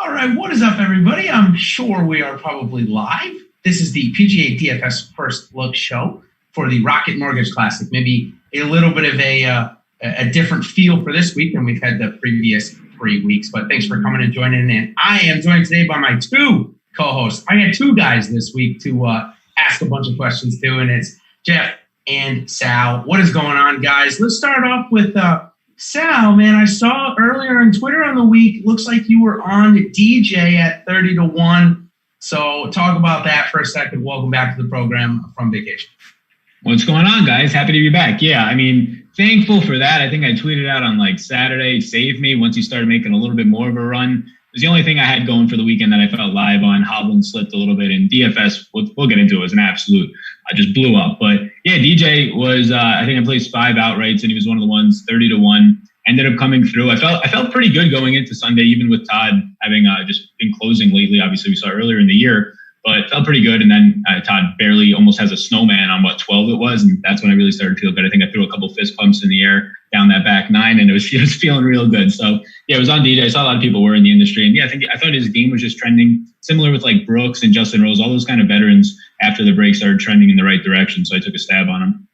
All right, what is up, everybody? I'm sure we are probably live. This is the PGA DFS First Look show for the Rocket Mortage Classic. Maybe a little bit of a different feel for this week than we've had the previous 3 weeks, but thanks for coming and joining in. I am joined today by my two co-hosts. I had two guys this week to ask a bunch of questions to, and it's Geoff and Sal. What is going on, guys? Let's start off with Sal, man. I saw earlier on Twitter on the week, looks like you were on DJ at 30-1. So talk about that for a second. Welcome back to the program from vacation. What's going on, guys? Happy to be back. Yeah, I mean, thankful for that. I think I tweeted out on Saturday, save me once you started making a little bit more of a run. It was the only thing I had going for the weekend that I felt live on. Hovland slipped a little bit, and DFS, we'll get into it, was an absolute, just blew up. But yeah, DJ was, I think I placed 5 outrights, and he was one of the ones, 30-1. Ended up coming through. I felt pretty good going into Sunday, even with Todd having just been closing lately. Obviously, we saw earlier in the year, but felt pretty good. And then Todd barely almost has a snowman on 12 it was, and that's when I really started to feel good. I think I threw a couple fist pumps in the air down that back 9, and it was feeling real good. So yeah, it was on DJ. I saw a lot of people were in the industry, and yeah, I thought his game was just trending similar with Brooks and Justin Rose, all those kind of veterans after the break started trending in the right direction. So I took a stab on him.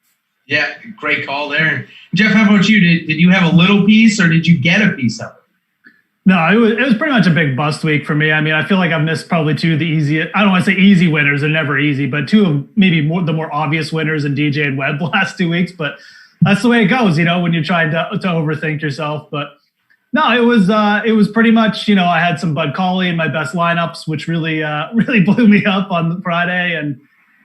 Yeah, great call there. Geoff, how about you? Did you have a little piece, or did you get a piece of it? No, it was pretty much a big bust week for me. I mean, I feel like I've missed probably two of the easiest, I don't want to say easy winners, they're never easy, but two of maybe the more obvious winners in DJ and Webb the last 2 weeks. But that's the way it goes, when you're trying to overthink yourself. But no, it was pretty much, I had some Bud Cauley in my best lineups, which really blew me up on Friday. And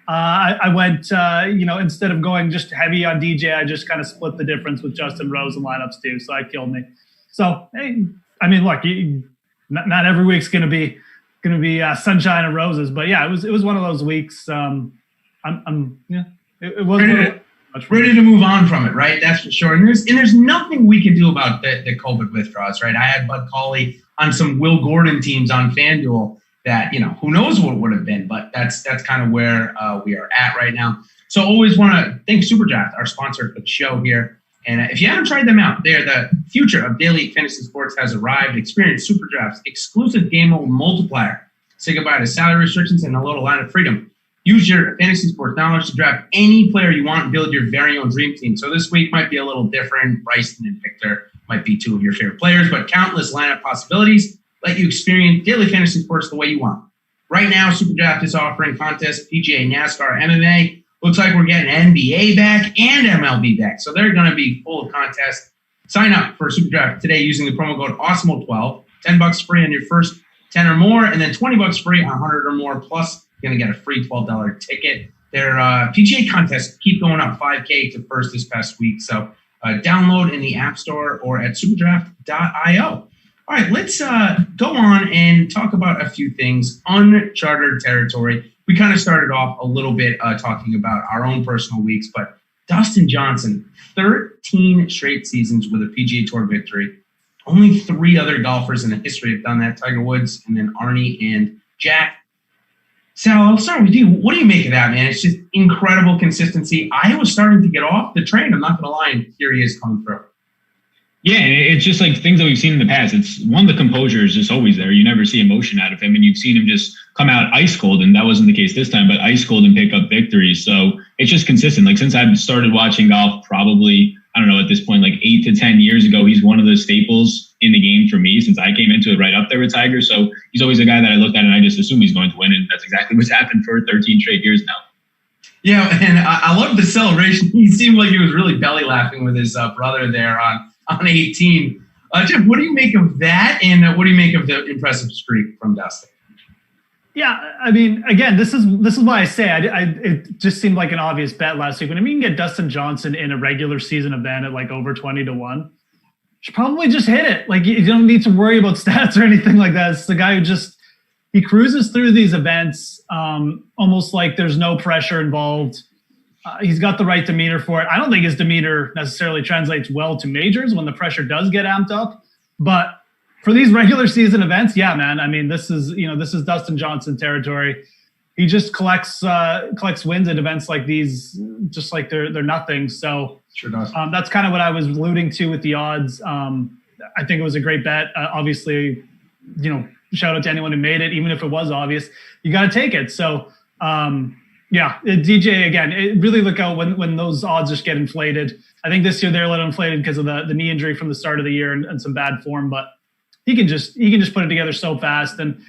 I went, instead of going just heavy on DJ, I just kind of split the difference with Justin Rose in lineups too. So that killed me. So, hey, I mean, look, not every week's going to be sunshine and roses, but yeah, it was one of those weeks. It was ready to move on from it, right? That's for sure. And there's nothing we can do about the COVID withdrawals, right? I had Bud Cauley on some Will Gordon teams on FanDuel that, who knows what would have been, but that's kind of where we are at right now. So always want to thank SuperDraft, our sponsor for the show here. And if you haven't tried them out, they're the future of daily fantasy sports has arrived. Experience SuperDraft's exclusive game mode multiplier. Say goodbye to salary restrictions and a little line of freedom. Use your fantasy sports knowledge to draft any player you want and build your very own dream team. So this week might be a little different. Bryson and Victor might be two of your favorite players, but countless lineup possibilities let you experience daily fantasy sports the way you want. Right now, SuperDraft is offering contests, PGA, NASCAR, MMA. Looks like we're getting NBA back and MLB back. So they're going to be full of contests. Sign up for SuperDraft today using the promo code Awesemo12. $10 free on your first 10 or more, and then $20 free on 100 or more. Plus, you're going to get a free $12 ticket. Their PGA contests keep going up, 5K to first this past week. So download in the App Store or at superdraft.io. All right, let's go on and talk about a few things. Uncharted territory. We kind of started off a little bit talking about our own personal weeks, but Dustin Johnson, 13 straight seasons with a PGA Tour victory. Only 3 other golfers in the history have done that, Tiger Woods and then Arnie and Jack. Sal, I'll start with you. What do you make of that, man? It's just incredible consistency. I was starting to get off the train, I'm not going to lie, and here he is coming through. Yeah, and it's just things that we've seen in the past. It's one, the composure is just always there. You never see emotion out of him, and you've seen him just come out ice cold, and that wasn't the case this time, but ice cold and pick up victories. So it's just consistent. Since I've started watching golf, probably, I don't know, at this point, 8 to 10 years ago, he's one of the staples in the game for me since I came into it right up there with Tiger. So he's always a guy that I looked at and I just assume he's going to win, and that's exactly what's happened for 13 straight years now. Yeah, and I love the celebration. He seemed like he was really belly laughing with his brother there on 18. Geoff, what do you make of that, and what do you make of the impressive streak from Dustin? Yeah, I mean, again, this is why I say it just seemed like an obvious bet last week. When you can get Dustin Johnson in a regular season event at over 20-1, you should probably just hit it. You don't need to worry about stats or anything like that. It's the guy who he cruises through these events almost like there's no pressure involved. He's got the right demeanor for it. I don't think his demeanor necessarily translates well to majors when the pressure does get amped up. But for these regular season events, yeah, man. I mean, this is Dustin Johnson territory. He just collects wins at events like these, just like they're nothing. So sure does. That's kind of what I was alluding to with the odds. I think it was a great bet. Obviously, shout out to anyone who made it, even if it was obvious. You got to take it. So, DJ, again, really look out when those odds just get inflated. I think this year they're a little inflated because of the knee injury from the start of the year and some bad form, but he can just put it together so fast. And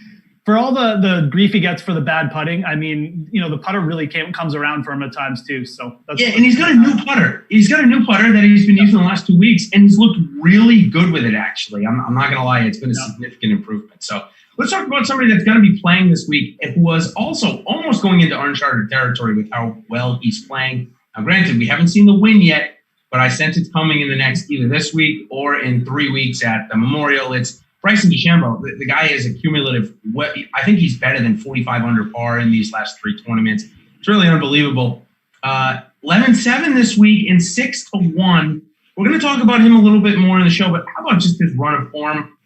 for all the grief he gets for the bad putting, I mean, the putter really comes around for him at times too. So and he's got a new putter. He's got a new putter that he's been using the last 2 weeks, and he's looked really good with it. Actually, I'm not gonna lie, it's been a significant improvement. So let's talk about somebody that's going to be playing this week and who was also almost going into uncharted territory with how well he's playing. Now, granted, we haven't seen the win yet, but I sense it's coming in the next either this week or in 3 weeks at the Memorial. It's Bryson DeChambeau. The guy is a cumulative. I think he's better than 45 under par in these last 3 tournaments. It's really unbelievable. 11-7 this week and 6-1. We're going to talk about him a little bit more in the show, but how about just his run of form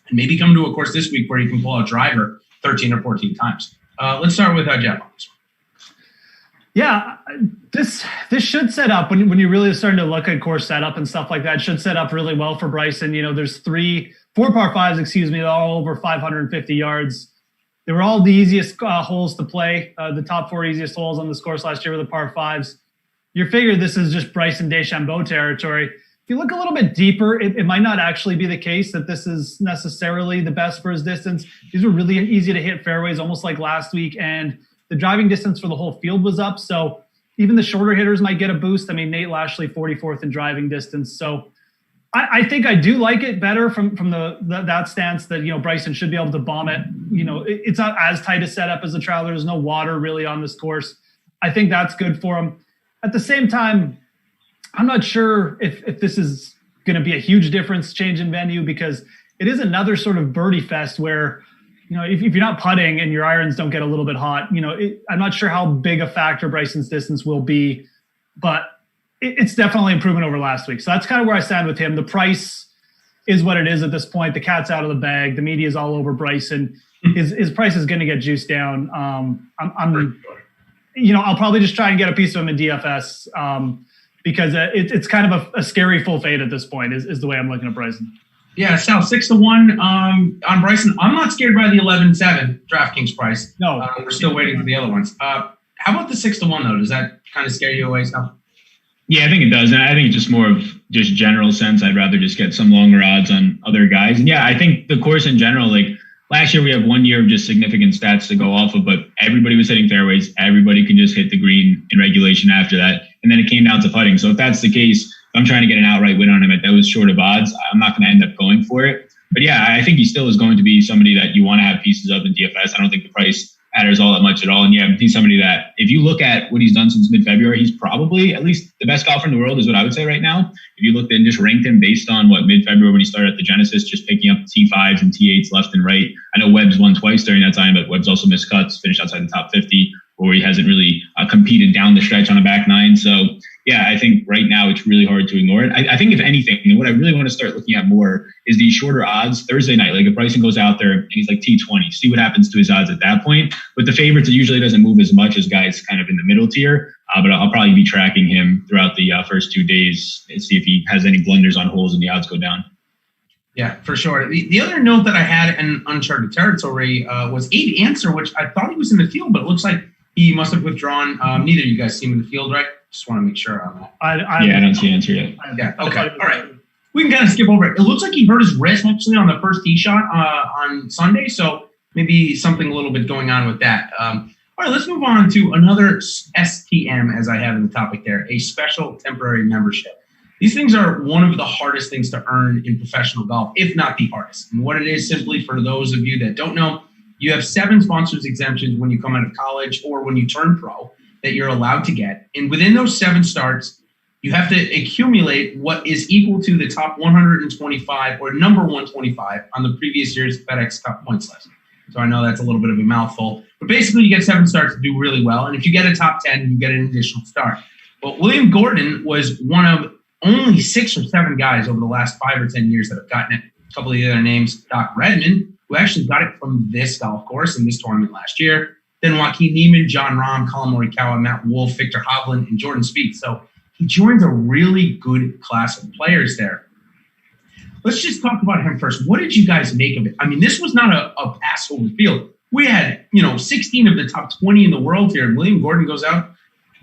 and maybe come to a course this week where he can pull out driver 13 or 14 times. Let's start with Geoff. Yeah, this should set up when you really starting to look at course setup and stuff like that. It should set up really well for Bryson. There's 4 par 5s, they're all over 550 yards. They were all the easiest holes to play. The top 4 easiest holes on this course last year were the par 5s. You figure this is just Bryson DeChambeau territory. If you look a little bit deeper, it might not actually be the case that this is necessarily the best for his distance. These were really easy to hit fairways, almost like last week, and the driving distance for the whole field was up. So even the shorter hitters might get a boost. I mean, Nate Lashley, 44th in driving distance. So I think I do like it better from that stance that, Bryson should be able to bomb it. It's not as tight a setup as the Traveler. There's no water really on this course. I think that's good for him. At the same time, I'm not sure if this is going to be a huge difference change in venue, because it is another sort of birdie fest where, if you're not putting and your irons don't get a little bit hot, I'm not sure how big a factor Bryson's distance will be, but it's definitely improvement over last week. So that's kind of where I stand with him. The price is what it is at this point. The cat's out of the bag. The media is all over Bryson. His price is going to get juiced down. I'll probably just try and get a piece of him in DFS because it's kind of a scary full fade at this point is the way I'm looking at Bryson. Yeah, Sal, 6-1 on Bryson. I'm not scared by the 11-7 DraftKings price. No. We're still waiting for the other ones. How about the 6-1 though? Does that kind of scare you away, Sal? Yeah, I think it does. And I think it's just more of just general sense. I'd rather just get some longer odds on other guys. And yeah, I think the course in general, like last year we have 1 year of just significant stats to go off of, but everybody was hitting fairways. Everybody can just hit the green in regulation after that. And then it came down to putting. So if that's the case, if I'm trying to get an outright win on him at those short of odds, I'm not going to end up going for it. But yeah, I think he still is going to be somebody that you want to have pieces of in DFS. I don't think the price matters all that much at all. And yeah, he's somebody that if you look at what he's done since mid-February, he's probably at least the best golfer in the world is what I would say right now. If you looked and just ranked him based on what mid-February when he started at the Genesis, just picking up T5s and T8s left and right. I know Webb's won twice during that time, but Webb's also missed cuts, finished outside the top 50, or he hasn't really competed down the stretch on a back nine. So yeah, I think right now it's really hard to ignore it. I think if anything, and what I really want to start looking at more is these shorter odds Thursday night. Like if Bryson goes out there and he's like T20, see what happens to his odds at that point. With the favorites, it usually doesn't move as much as guys kind of in the middle tier. But I'll probably be tracking him throughout the first 2 days and see if he has any blunders on holes and the odds go down. Yeah, for sure. The other note that I had in uncharted territory was Abe Answer, which I thought he was in the field, but it looks like he must have withdrawn. Neither of you guys see him in the field, right? Just want to make sure on that. I don't see Answer yet. Yeah, okay. All right. We can kind of skip over it. It looks like he hurt his wrist actually on the first tee shot on Sunday, so maybe something a little bit going on with that. All right, let's move on to another STM, as I have in the topic there, a special temporary membership. These things are one of the hardest things to earn in professional golf, if not the hardest. And what it is, simply for those of you that don't know, you have 7 sponsors exemptions when you come out of college or when you turn pro that you're allowed to get. And within those 7 starts, you have to accumulate what is equal to the top 125 or number 125 on the previous year's FedEx Cup points list. So I know that's a little bit of a mouthful, but basically you get 7 starts to do really well. And if you get a top 10, you get an additional start. Well, William Gordon was one of only 6 or 7 guys over the last 5 or 10 years that have gotten it. A couple of the other names, Doc Redman, who actually got it from this golf course in this tournament last year. Then Joaquin Neiman, John Rahm, Colin Morikawa, Matt Wolff, Victor Hovland, and Jordan Spieth. So he joins a really good class of players there. let's just talk about him first. What did you guys make of it? I mean, this was not a pass over the field. We had, 16 of the top 20 in the world here, and William Gordon goes out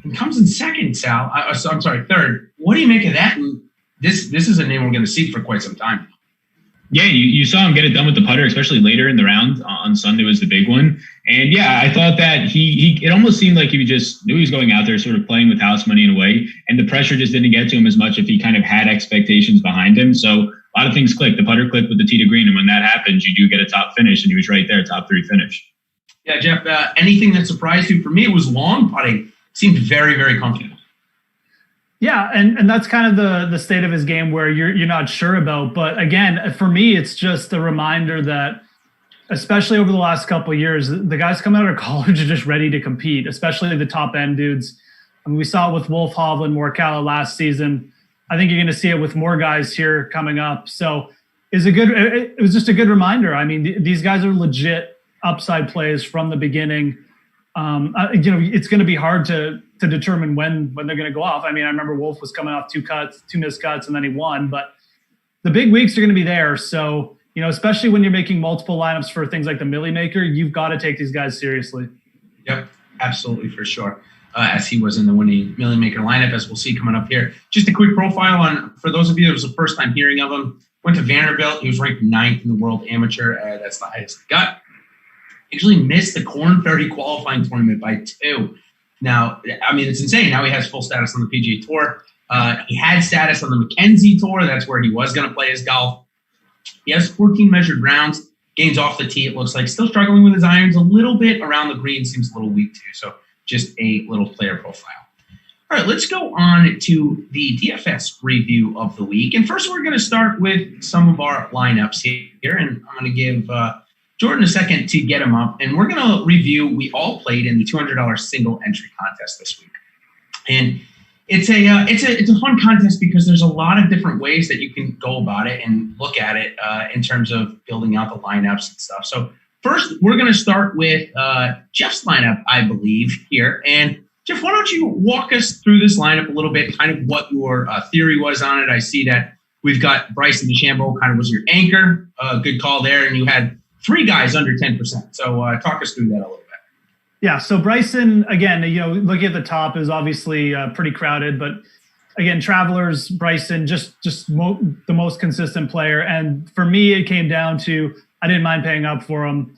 and comes in second, Sal. I'm sorry, third. What do you make of that? And this is a name we're going to see for quite some time. Yeah, you saw him get it done with the putter, especially later in the round. On Sunday was the big one. And yeah, I thought that it almost seemed like he just knew he was going out there sort of playing with house money in a way. And the pressure just didn't get to him as much if he kind of had expectations behind him. So a lot of things clicked. The putter clicked with the tee to green. And when that happens, you do get a top finish. And he was right there, top 3 finish. Yeah, Geoff, anything that surprised you? For me, it was long putting. Seemed very, very comfortable. Yeah, and that's kind of the state of his game where you're not sure about. But again, for me, it's just a reminder that, especially over the last couple of years, the guys coming out of college are just ready to compete, especially the top end dudes. I mean, we saw it with Wolf, Hovland, Morikawa last season. I think you're going to see it with more guys here coming up. So it was just a good reminder. I mean, these guys are legit upside plays from the beginning. It's going to be hard to determine when they're going to go off. I mean, I remember Wolf was coming off 2 missed cuts, and then he won. But the big weeks are going to be there. So, especially when you're making multiple lineups for things like the Millie Maker, you've got to take these guys seriously. Yep, absolutely, for sure. As he was in the winning Millie Maker lineup, as we'll see coming up here. Just a quick profile for those of you that was the first time hearing of him. Went to Vanderbilt. He was ranked 9th in the world amateur. That's the highest he got. Actually missed the Corn Ferry qualifying tournament by 2. Now, I mean, it's insane. Now he has full status on the PGA Tour. He had status on the Mackenzie Tour. That's where he was going to play his golf. He has 14 measured rounds. Gains off the tee, it looks like. Still struggling with his irons a little bit. Around the green seems a little weak too. So just a little player profile. All right, let's go on to the DFS review of the week. And first, we're going to start with some of our lineups here. And I'm going to give Jordan a second to get him up, and we're going to review. We all played in the $200 single entry contest this week, and it's a fun contest because there's a lot of different ways that you can go about it and look at it in terms of building out the lineups and stuff. So first, we're going to start with Geoff's lineup, I believe, here. And Geoff, why don't you walk us through this lineup a little bit, kind of what your theory was on it? I see that we've got Bryson DeChambeau kind of was your anchor. Good call there, and you had 3 guys under 10%. So talk us through that a little bit. Yeah. So Bryson, again, looking at the top is obviously pretty crowded, but again, Travelers, Bryson, just the most consistent player. And for me, it came down to, I didn't mind paying up for him.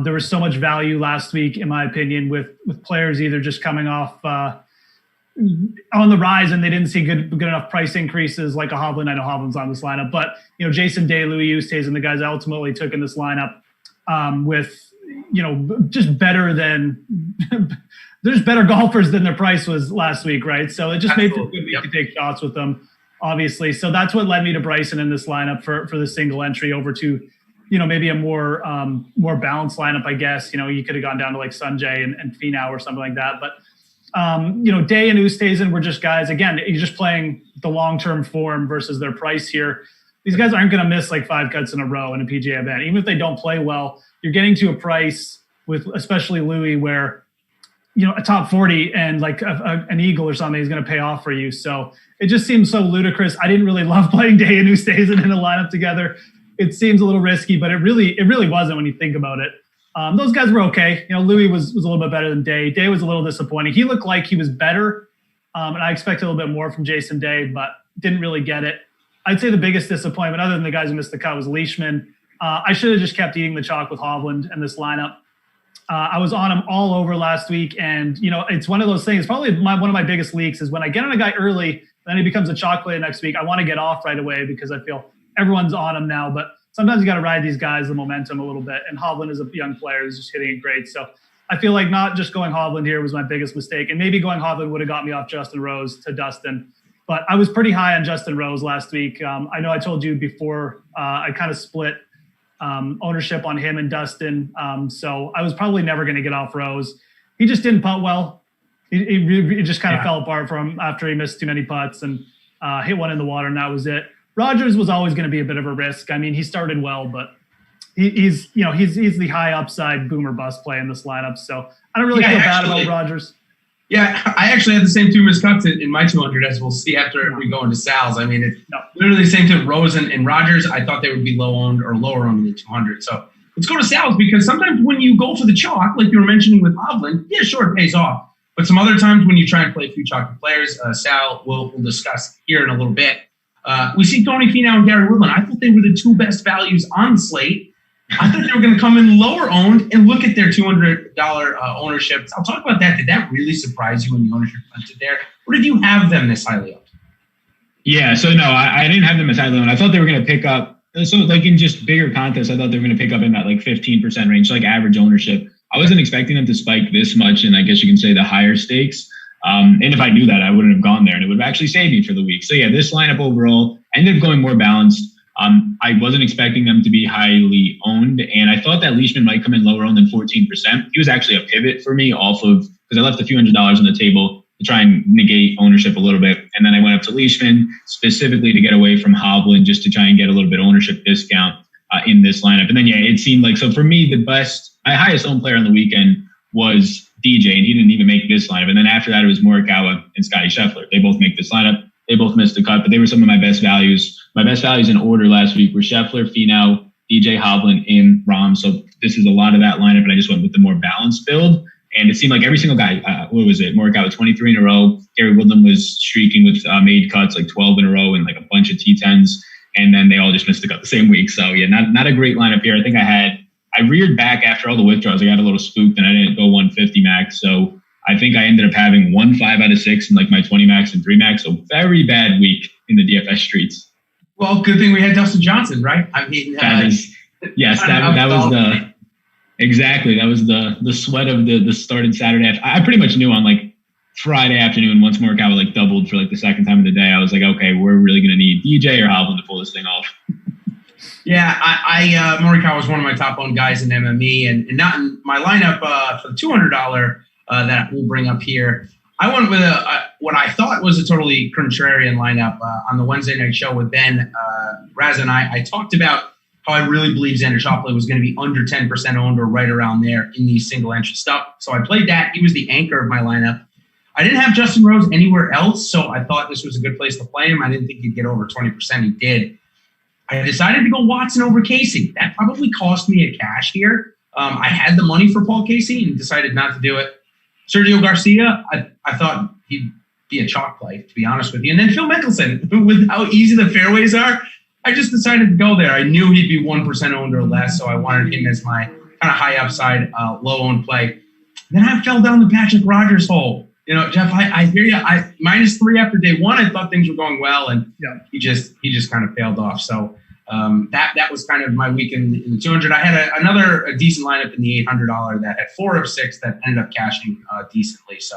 There was so much value last week, in my opinion, with players either just coming off on the rise and they didn't see good enough price increases like a Hovland. I know Hovland's on this lineup, but Jason Day, Louis Oosthuizen, the guys I ultimately took in this lineup with just better than there's better golfers than their price was last week, right? So it just made it good week to take shots with them, obviously. So that's what led me to Bryson in this lineup for the single entry over to maybe a more balanced lineup, I guess. You could have gone down to like Sanjay and Finau or something like that, but. Day and Oosthuizen were just guys, again, you're just playing the long-term form versus their price here. These guys aren't going to miss like 5 cuts in a row in a PGA event. Even if they don't play well, you're getting to a price with, especially Louis, where, a top 40 and like an eagle or something is going to pay off for you. So it just seems so ludicrous. I didn't really love playing Day and Oosthuizen in a lineup together. It seems a little risky, but it really wasn't when you think about it. Those guys were okay. Louis was a little bit better than Day. Day was a little disappointing. He looked like he was better, and I expected a little bit more from Jason Day, but didn't really get it. I'd say the biggest disappointment, other than the guys who missed the cut, was Leishman. I should have just kept eating the chalk with Hovland in this lineup. I was on him all over last week, and it's one of those things. Probably one of my biggest leaks is when I get on a guy early, then he becomes a chalk play next week. I want to get off right away because I feel everyone's on him now, but sometimes you got to ride these guys, the momentum a little bit. And Hovland is a young player who's just hitting it great. So I feel like not just going Hovland here was my biggest mistake. And maybe going Hovland would have got me off Justin Rose to Dustin. But I was pretty high on Justin Rose last week. I know I told you before I kind of split ownership on him and Dustin. So I was probably never going to get off Rose. He just didn't putt well. It just kind of fell apart for him after he missed too many putts and hit one in the water, and that was it. Rogers was always going to be a bit of a risk. I mean, he started well, but he's the high upside boomer bust play in this lineup. So I don't really feel bad about Rogers. Yeah, I actually had the same two missed cuts in my 200, as we'll see after we go into Sal's. I mean, it's literally the same thing. Rosen and Rogers, I thought they would be low owned or lower owned in the 200. So let's go to Sal's, because sometimes when you go for the chalk, like you were mentioning with Hovland, yeah, sure, it pays off. But some other times when you try and play a few chalky players, Sal we'll discuss here in a little bit. We see Tony Finau and Gary Woodland. I thought they were the two best values on the slate. I thought they were going to come in lower owned, and look at their $200 ownerships. I'll talk about that. Did that really surprise you when the ownership went there? Or did you have them this highly owned? Yeah, so no, I didn't have them as highly owned. I thought they were going to pick up, so like in just bigger contests, I thought they were going to pick up in that like 15% range, like average ownership. I wasn't expecting them to spike this much, and I guess you can say the higher stakes. And if I knew that, I wouldn't have gone there, and it would have actually saved me for the week. So yeah, this lineup overall ended up going more balanced. I wasn't expecting them to be highly owned, and I thought that Leishman might come in lower owned than 14%. He was actually a pivot for me off of, because I left a few $100s on the table to try and negate ownership a little bit. And then I went up to Leishman specifically to get away from Hovland, just to try and get a little bit ownership discount in this lineup. And then, yeah, it seemed like, so for me, my highest owned player on the weekend was DJ, and he didn't even make this lineup. And then after that, it was Morikawa and Scotty Scheffler. They both make this lineup. They both missed the cut, but they were some of my best values. My best values in order last week were Scheffler, Finau, DJ, Hovland, and Rahm. So this is a lot of that lineup, and I just went with the more balanced build. And it seemed like every single guy, what was it? Morikawa 23 in a row. Gary Woodland was streaking with made cuts, like 12 in a row, and like a bunch of T10s. And then they all just missed the cut the same week. So yeah, not a great lineup here. I think I reared back after all the withdrawals. I got a little spooked, and I didn't go 150 max. So I think I ended up having 5 out of 6 in like my 20 max and 3 max. So very bad week in the DFS streets. Well, good thing we had Dustin Johnson, right? I mean, that was the sweat of the started Saturday. I pretty much knew on like Friday afternoon, once Morikawa like doubled for like the second time of the day, I was like, okay, we're really going to need DJ or Hovland to pull this thing off. Yeah, Morikawa was one of my top owned guys in MME, and not in my lineup for the $200 that we'll bring up here. I went with what I thought was a totally contrarian lineup on the Wednesday night show with Ben Raz and I talked about how I really believe Xander Schauffele was going to be under 10% owned or right around there in the single entry stuff. So I played that. He was the anchor of my lineup. I didn't have Justin Rose anywhere else, so I thought this was a good place to play him. I didn't think he'd get over 20%. He did. I decided to go Watson over Casey. That probably cost me a cash here. I had the money for Paul Casey and decided not to do it. Sergio Garcia, I thought he'd be a chalk play, to be honest with you. And then Phil Mickelson, with how easy the fairways are, I just decided to go there. I knew he'd be 1% owned or less, so I wanted him as my kind of high upside, low owned play. Then I fell down the Patrick Rogers hole. You know, Jeff, I hear you. -3 after day one. I thought things were going well, and he just kind of failed off. So that was kind of my week in the 200. I had a decent lineup in the $800 that had 4 of 6 that ended up cashing decently. So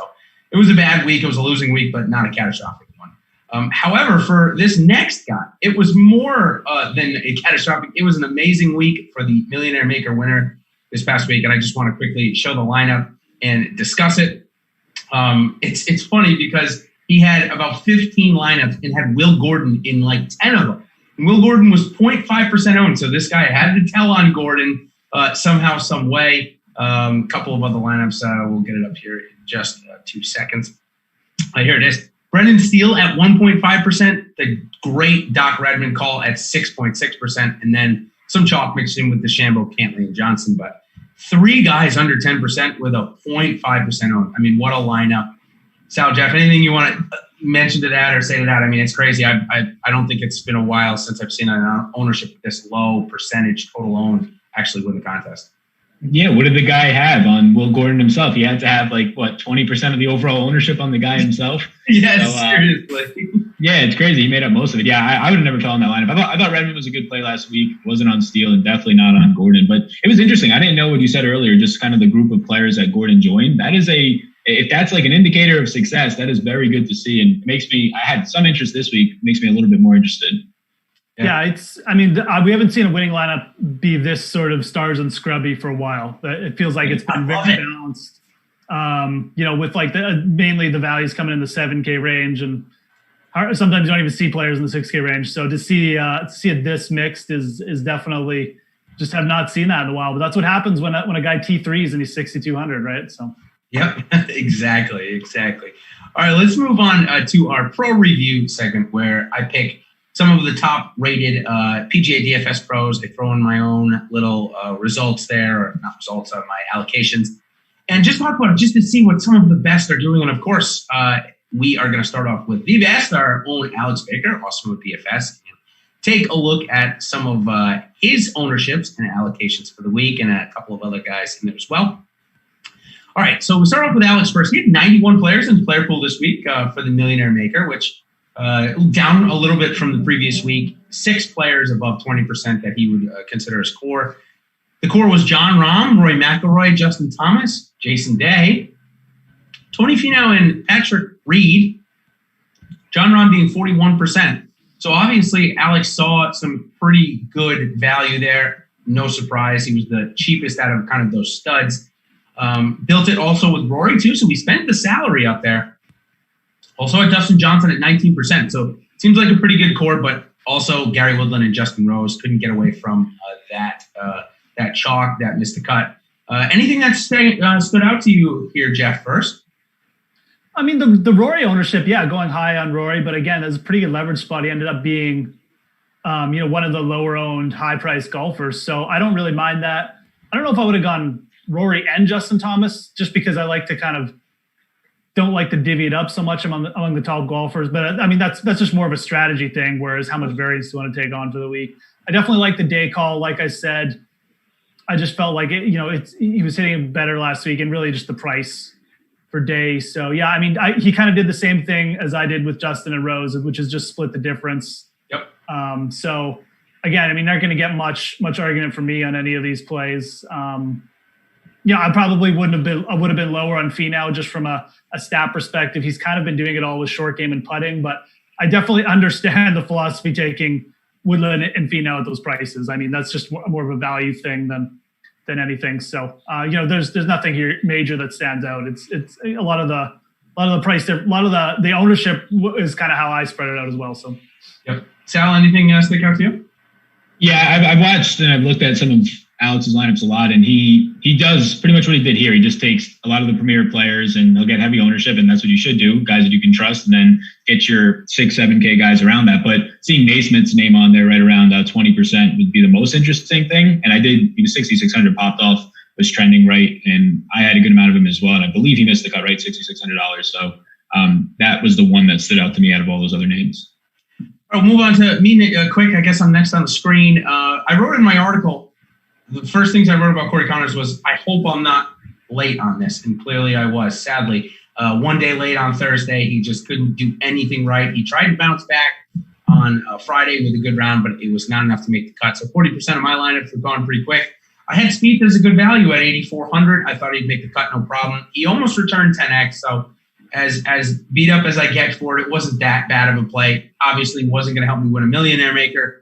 it was a bad week. It was a losing week, but not a catastrophic one. However, for this next guy, it was more than a catastrophic. It was an amazing week for the Millionaire Maker winner this past week, and I just want to quickly show the lineup and discuss it. It's funny because he had about 15 lineups and had Will Gordon in like 10 of them. And Will Gordon was 0.5% owned, so this guy had to tell on Gordon somehow, some way. A couple of other lineups, we'll get it up here in just 2 seconds. Here it is. Brendan Steele at 1.5%, the great Doc Redman call at 6.6%, and then some chalk mixed in with DeChambeau, Cantley, and Johnson, but 3 guys under 10% with a 0.5% owned. I mean, what a lineup. Sal, Jeff, anything you want to mention to that or say to that? I mean, it's crazy. I don't think it's been a while since I've seen an ownership this low percentage total owned actually win the contest. Yeah, what did the guy have on Will Gordon himself? He had to have 20% of the overall ownership on the guy himself. Yes, so, seriously. Yeah, it's crazy. He made up most of it. Yeah, I would have never fell in that lineup. I thought Redmond was a good play last week. Wasn't on Steele and definitely not on Gordon. But it was interesting. I didn't know what you said earlier, just kind of the group of players that Gordon joined. That is if that's like an indicator of success, that is very good to see. And it makes me, I had some interest this week. It makes me a little bit more interested. Yeah, we haven't seen a winning lineup be this sort of stars and scrubby for a while. It feels like it's been very balanced. With like mainly the values coming in the 7K range, and sometimes you don't even see players in the 6K range. So to see it this mixed is definitely, just have not seen that in a while. But that's what happens when a guy T3s and he's 6,200, right? So Yep, exactly. All right, let's move on to our pro review segment where I pick some of the top rated PGA DFS pros. I throw in my own little results there, or not results, my allocations, and just talk about it just to see what some of the best are doing. And of course, we are going to start off with the best, our own Alex Baker, Awesemo DFS. Take a look at some of his ownerships and allocations for the week, and a couple of other guys in there as well. All right, so we start off with Alex first. He had 91 players in the player pool this week for the Millionaire Maker, which down a little bit from the previous week. 6 players above 20% that he would consider his core. The core was John Rahm, Rory McIlroy, Justin Thomas, Jason Day, Tony Finau, and Patrick Reed. John Rahm being 41%. So obviously, Alex saw some pretty good value there. No surprise. He was the cheapest out of kind of those studs. Built it also with Rory, too. So we spent the salary up there. Also had Dustin Johnson at 19%. So it seems like a pretty good core, but also Gary Woodland and Justin Rose couldn't get away from that chalk that missed the cut. Anything that stood out to you here, Geoff, first? I mean, the Rory ownership, going high on Rory, but again, there's a pretty good leverage spot. He ended up being, one of the lower owned, high priced golfers. So I don't really mind that. I don't know if I would have gone Rory and Justin Thomas, just because I like to don't like to divvy it up so much among the top golfers. But I mean, that's just more of a strategy thing. Whereas how much variance do you want to take on for the week? I definitely like the day call. Like I said, I just felt like he was hitting better last week, and really just the price for Day. So yeah, I mean, he kind of did the same thing as I did with Justin and Rose, which is just split the difference. Yep. So again, I mean, not going to get much argument from me on any of these plays. I probably would have been lower on Finau just from a stat perspective. He's kind of been doing it all with short game and putting, but I definitely understand the philosophy taking Woodland and Finau at those prices. I mean, that's just more of a value thing than anything. So, there's nothing here major that stands out. It's a lot of the price, a lot of the ownership is kind of how I spread it out as well. So, yep. Sal, anything stick out to you? Yeah, I've watched and I've looked at some of Alex's lineups a lot, and he does pretty much what he did here. He just takes a lot of the premier players and he'll get heavy ownership, and that's what you should do, guys that you can trust, and then get your 6-7K guys around that. But seeing Naismith's name on there right around 20% would be the most interesting thing. And he was 6,600 popped off, was trending right, and I had a good amount of him as well. And I believe he missed the cut, right? $6,600. So that was the one that stood out to me out of all those other names. I'll move on to me quick. I guess I'm next on the screen. I wrote in my article, the first things I wrote about Corey Connors was, I hope I'm not late on this. And clearly I was, sadly. One day late on Thursday. He just couldn't do anything right. He tried to bounce back on Friday with a good round, but it was not enough to make the cut. So 40% of my lineups were gone pretty quick. I had Spieth as a good value at 8,400. I thought he'd make the cut, no problem. He almost returned 10x. So as beat up as I get for it, it wasn't that bad of a play. Obviously, wasn't going to help me win a Millionaire Maker.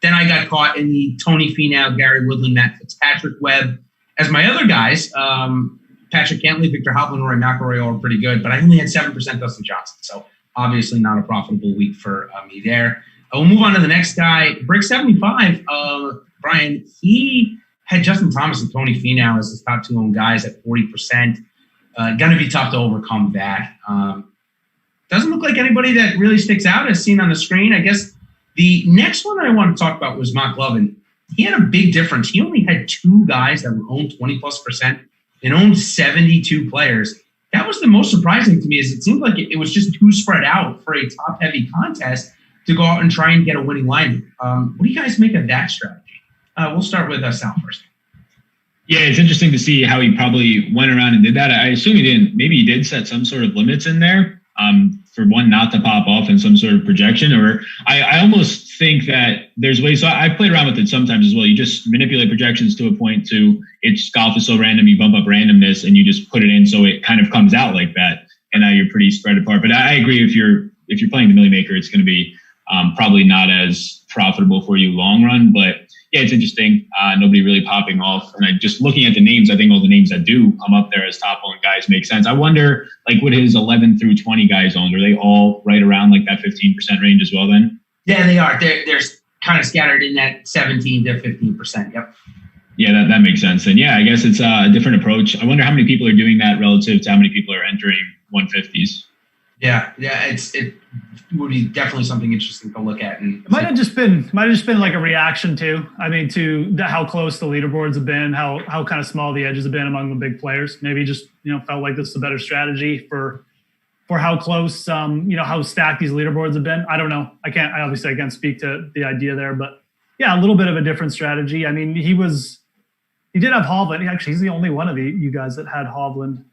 Then I got caught in the Tony Finau, Gary Woodland, Matt Fitzpatrick web. As my other guys, Patrick Cantley, Victor Hovland, Rory McIlroy all were pretty good, but I only had 7% Dustin Johnson. So obviously not a profitable week for me there. We'll move on to the next guy, Brick 75. Brian, he had Justin Thomas and Tony Finau as his top 2 owned guys at 40%. Going to be tough to overcome that. Doesn't look like anybody that really sticks out as seen on the screen. I guess the next one I want to talk about was Mark Lovin. He had a big difference. He only had 2 guys that were owned 20+% and owned 72 players. That was the most surprising to me, is it seemed like it was just too spread out for a top-heavy contest to go out and try and get a winning lineup. What do you guys make of that strategy? We'll start with Sal first. Yeah, it's interesting to see how he probably went around and did that. I assume he didn't. Maybe he did set some sort of limits in there for one not to pop off in some sort of projection. Or I almost think that there's ways. So I've played around with it sometimes as well. You just manipulate projections to a point to golf is so random. You bump up randomness and you just put it in so it kind of comes out like that. And now you're pretty spread apart. But I agree, if you're playing the Millie Maker, it's going to be probably not as profitable for you long run. But yeah, it's interesting. Nobody really popping off. And just looking at the names, I think all the names that do come up there as top owned guys make sense. I wonder, what his 11 through 20 guys owned, are they all right around that 15% range as well then? Yeah, they are. They're kind of scattered in that 17 to 15%. Yep. Yeah, that makes sense. And yeah, I guess it's a different approach. I wonder how many people are doing that relative to how many people are entering 150s. Yeah, it would be definitely something interesting to look at. And it might have just been like a reaction to how close the leaderboards have been, how kind of small the edges have been among the big players. Maybe just felt like this is a better strategy for how close how stacked these leaderboards have been. I don't know. I can't speak to the idea there, but yeah, a little bit of a different strategy. I mean, he did have Hovland. Actually, he's the only one of you guys that had Hovland.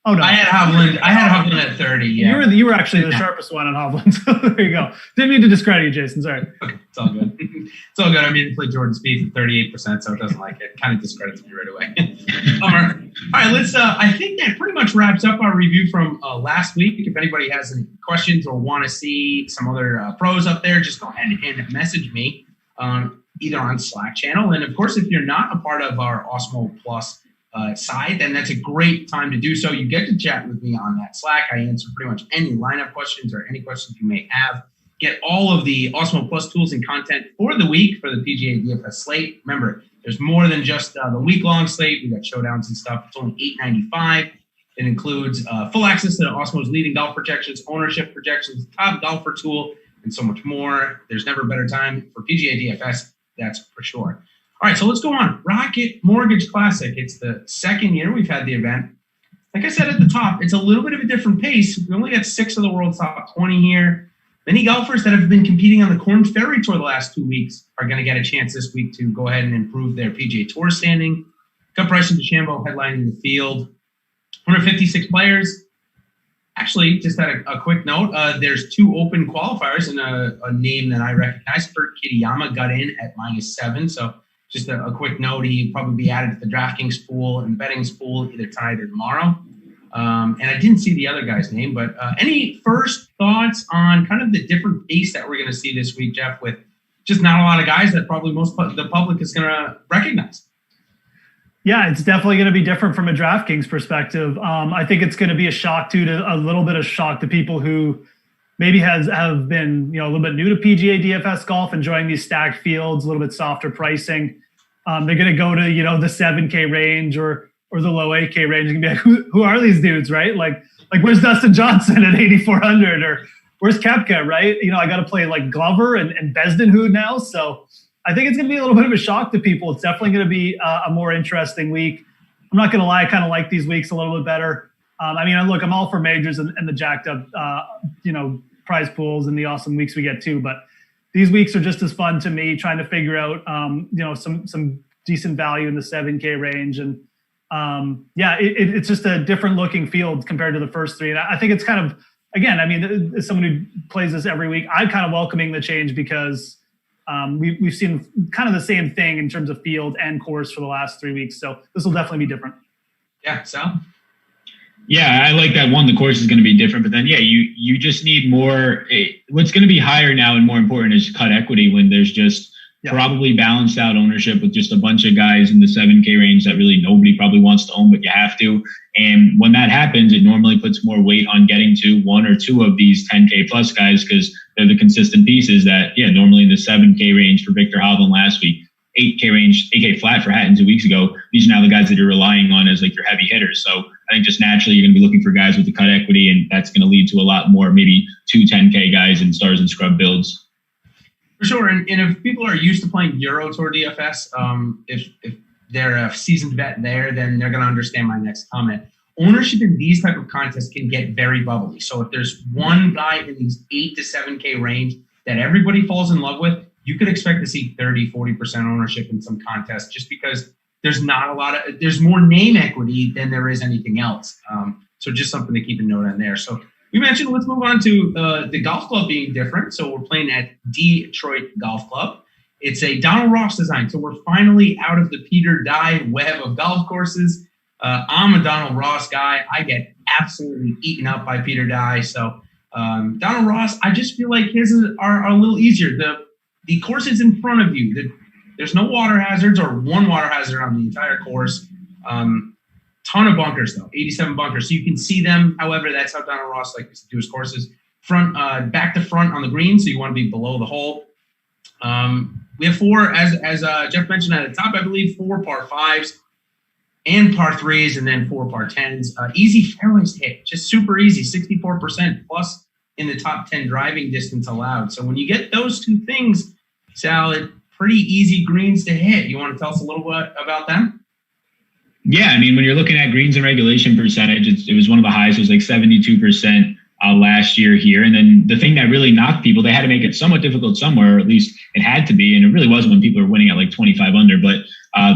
Oh no, I had Hovland at 30. Yeah, you were actually the sharpest one on Hovland. So there you go. Didn't mean to discredit you, Jason. Sorry. Okay, it's all good. It's all good. I mean, I played Jordan Spieth at 38%, so it doesn't it kind of discredits me right away. All right, let's. I think that pretty much wraps up our review from last week. If anybody has any questions or want to see some other pros up there, just go ahead and message me either on Slack channel, and of course, if you're not a part of our Awesemo Plus side, then that's a great time to do so. You get to chat with me on that Slack. I answer pretty much any lineup questions or any questions you may have. Get all of the Awesemo Plus tools and content for the week for the PGA DFS slate. Remember, there's more than just the week-long slate. We got showdowns and stuff. It's only $8.95. It includes full access to Awesemo's leading golf projections, ownership projections, top golfer tool, and so much more. There's never a better time for PGA DFS, that's for sure. All right, so let's go on. Rocket Mortgage Classic. It's the second year we've had the event. Like I said at the top, it's a little bit of a different pace. We only got 6 of the world's top 20 here. Many golfers that have been competing on the Korn Ferry Tour the last 2 weeks are going to get a chance this week to go ahead and improve their PGA Tour standing. Got Bryson DeChambeau headlining the field. 156 players. Actually, just had a quick note. There's 2 open qualifiers and a name that I recognize. Kurt Kitayama got in at -7, so just a quick note, he'd probably be added to the DraftKings pool and betting's pool either tonight or tomorrow. And I didn't see the other guy's name, but any first thoughts on kind of the different pace that we're going to see this week, Geoff, with just not a lot of guys that probably the public is going to recognize? Yeah, it's definitely going to be different from a DraftKings perspective. I think it's going to be a little bit of shock to people who maybe have been a little bit new to PGA DFS golf, enjoying these stacked fields, a little bit softer pricing. They're going to go to the 7K range or the low 8K range and be like, who are these dudes, right? Like where's Dustin Johnson at 8,400 or where's Koepka, right? I got to play like Glover and Besdenhood now, so I think it's going to be a little bit of a shock to people. It's definitely going to be a more interesting week. I'm not going to lie, I kind of like these weeks a little bit better. Look, I'm all for majors and the jacked up, prize pools and the awesome weeks we get too. But these weeks are just as fun to me, trying to figure out, some decent value in the 7K range. And it's just a different looking field compared to the first 3. And I think it's kind of, again, as someone who plays this every week, I'm kind of welcoming the change because we've seen kind of the same thing in terms of field and course for the last 3 weeks. So this will definitely be different. Yeah, Sal? Yeah, I like that one. The course is going to be different, but then, you just need more. What's going to be higher now and more important is cut equity when there's just probably balanced out ownership with just a bunch of guys in the 7K range that really nobody probably wants to own, but you have to. And when that happens, it normally puts more weight on getting to 1 or 2 of these 10K plus guys because they're the consistent pieces that, normally in the 7K range for Victor Hovland last week, 8K range, 8K flat for Hatton 2 weeks ago. These are now the guys that you're relying on as like your heavy hitters. So I think just naturally you're going to be looking for guys with the cut equity, and that's going to lead to a lot more, maybe 2 10K guys in stars and scrub builds. For sure. And if people are used to playing Euro Tour DFS, if they're a seasoned vet there, then they're going to understand my next comment. Ownership in these type of contests can get very bubbly. So if there's one guy in these 8 to 7K range that everybody falls in love with, you could expect to see 30, 40% ownership in some contests just because there's more name equity than there is anything else. So just something to keep a note on there. So we mentioned, let's move on to the golf club being different. So we're playing at Detroit Golf Club. It's a Donald Ross design. So we're finally out of the Peter Dye web of golf courses. I'm a Donald Ross guy. I get absolutely eaten up by Peter Dye. So Donald Ross, I just feel like his are a little easier. The course is in front of you. There's no water hazards or one water hazard on the entire course. Ton of bunkers, though, 87 bunkers. So you can see them. However, that's how Donald Ross likes to do his courses. Back to front on the green, so you want to be below the hole. We have four, as Geoff mentioned at the top, I believe, 4 par 5s and par 3s, and then 4 par 10s. Easy fairways to hit, just super easy, 64% plus in the top 10 driving distance allowed. So when you get those two things, Sal, pretty easy greens to hit. You want to tell us a little bit about them? Yeah, I mean, when you're looking at greens and regulation percentage, it was one of the highest. It was like 72% last year here. And then the thing that really knocked people, they had to make it somewhat difficult somewhere, or at least it had to be. And it really wasn't when people were winning at like 25 under. But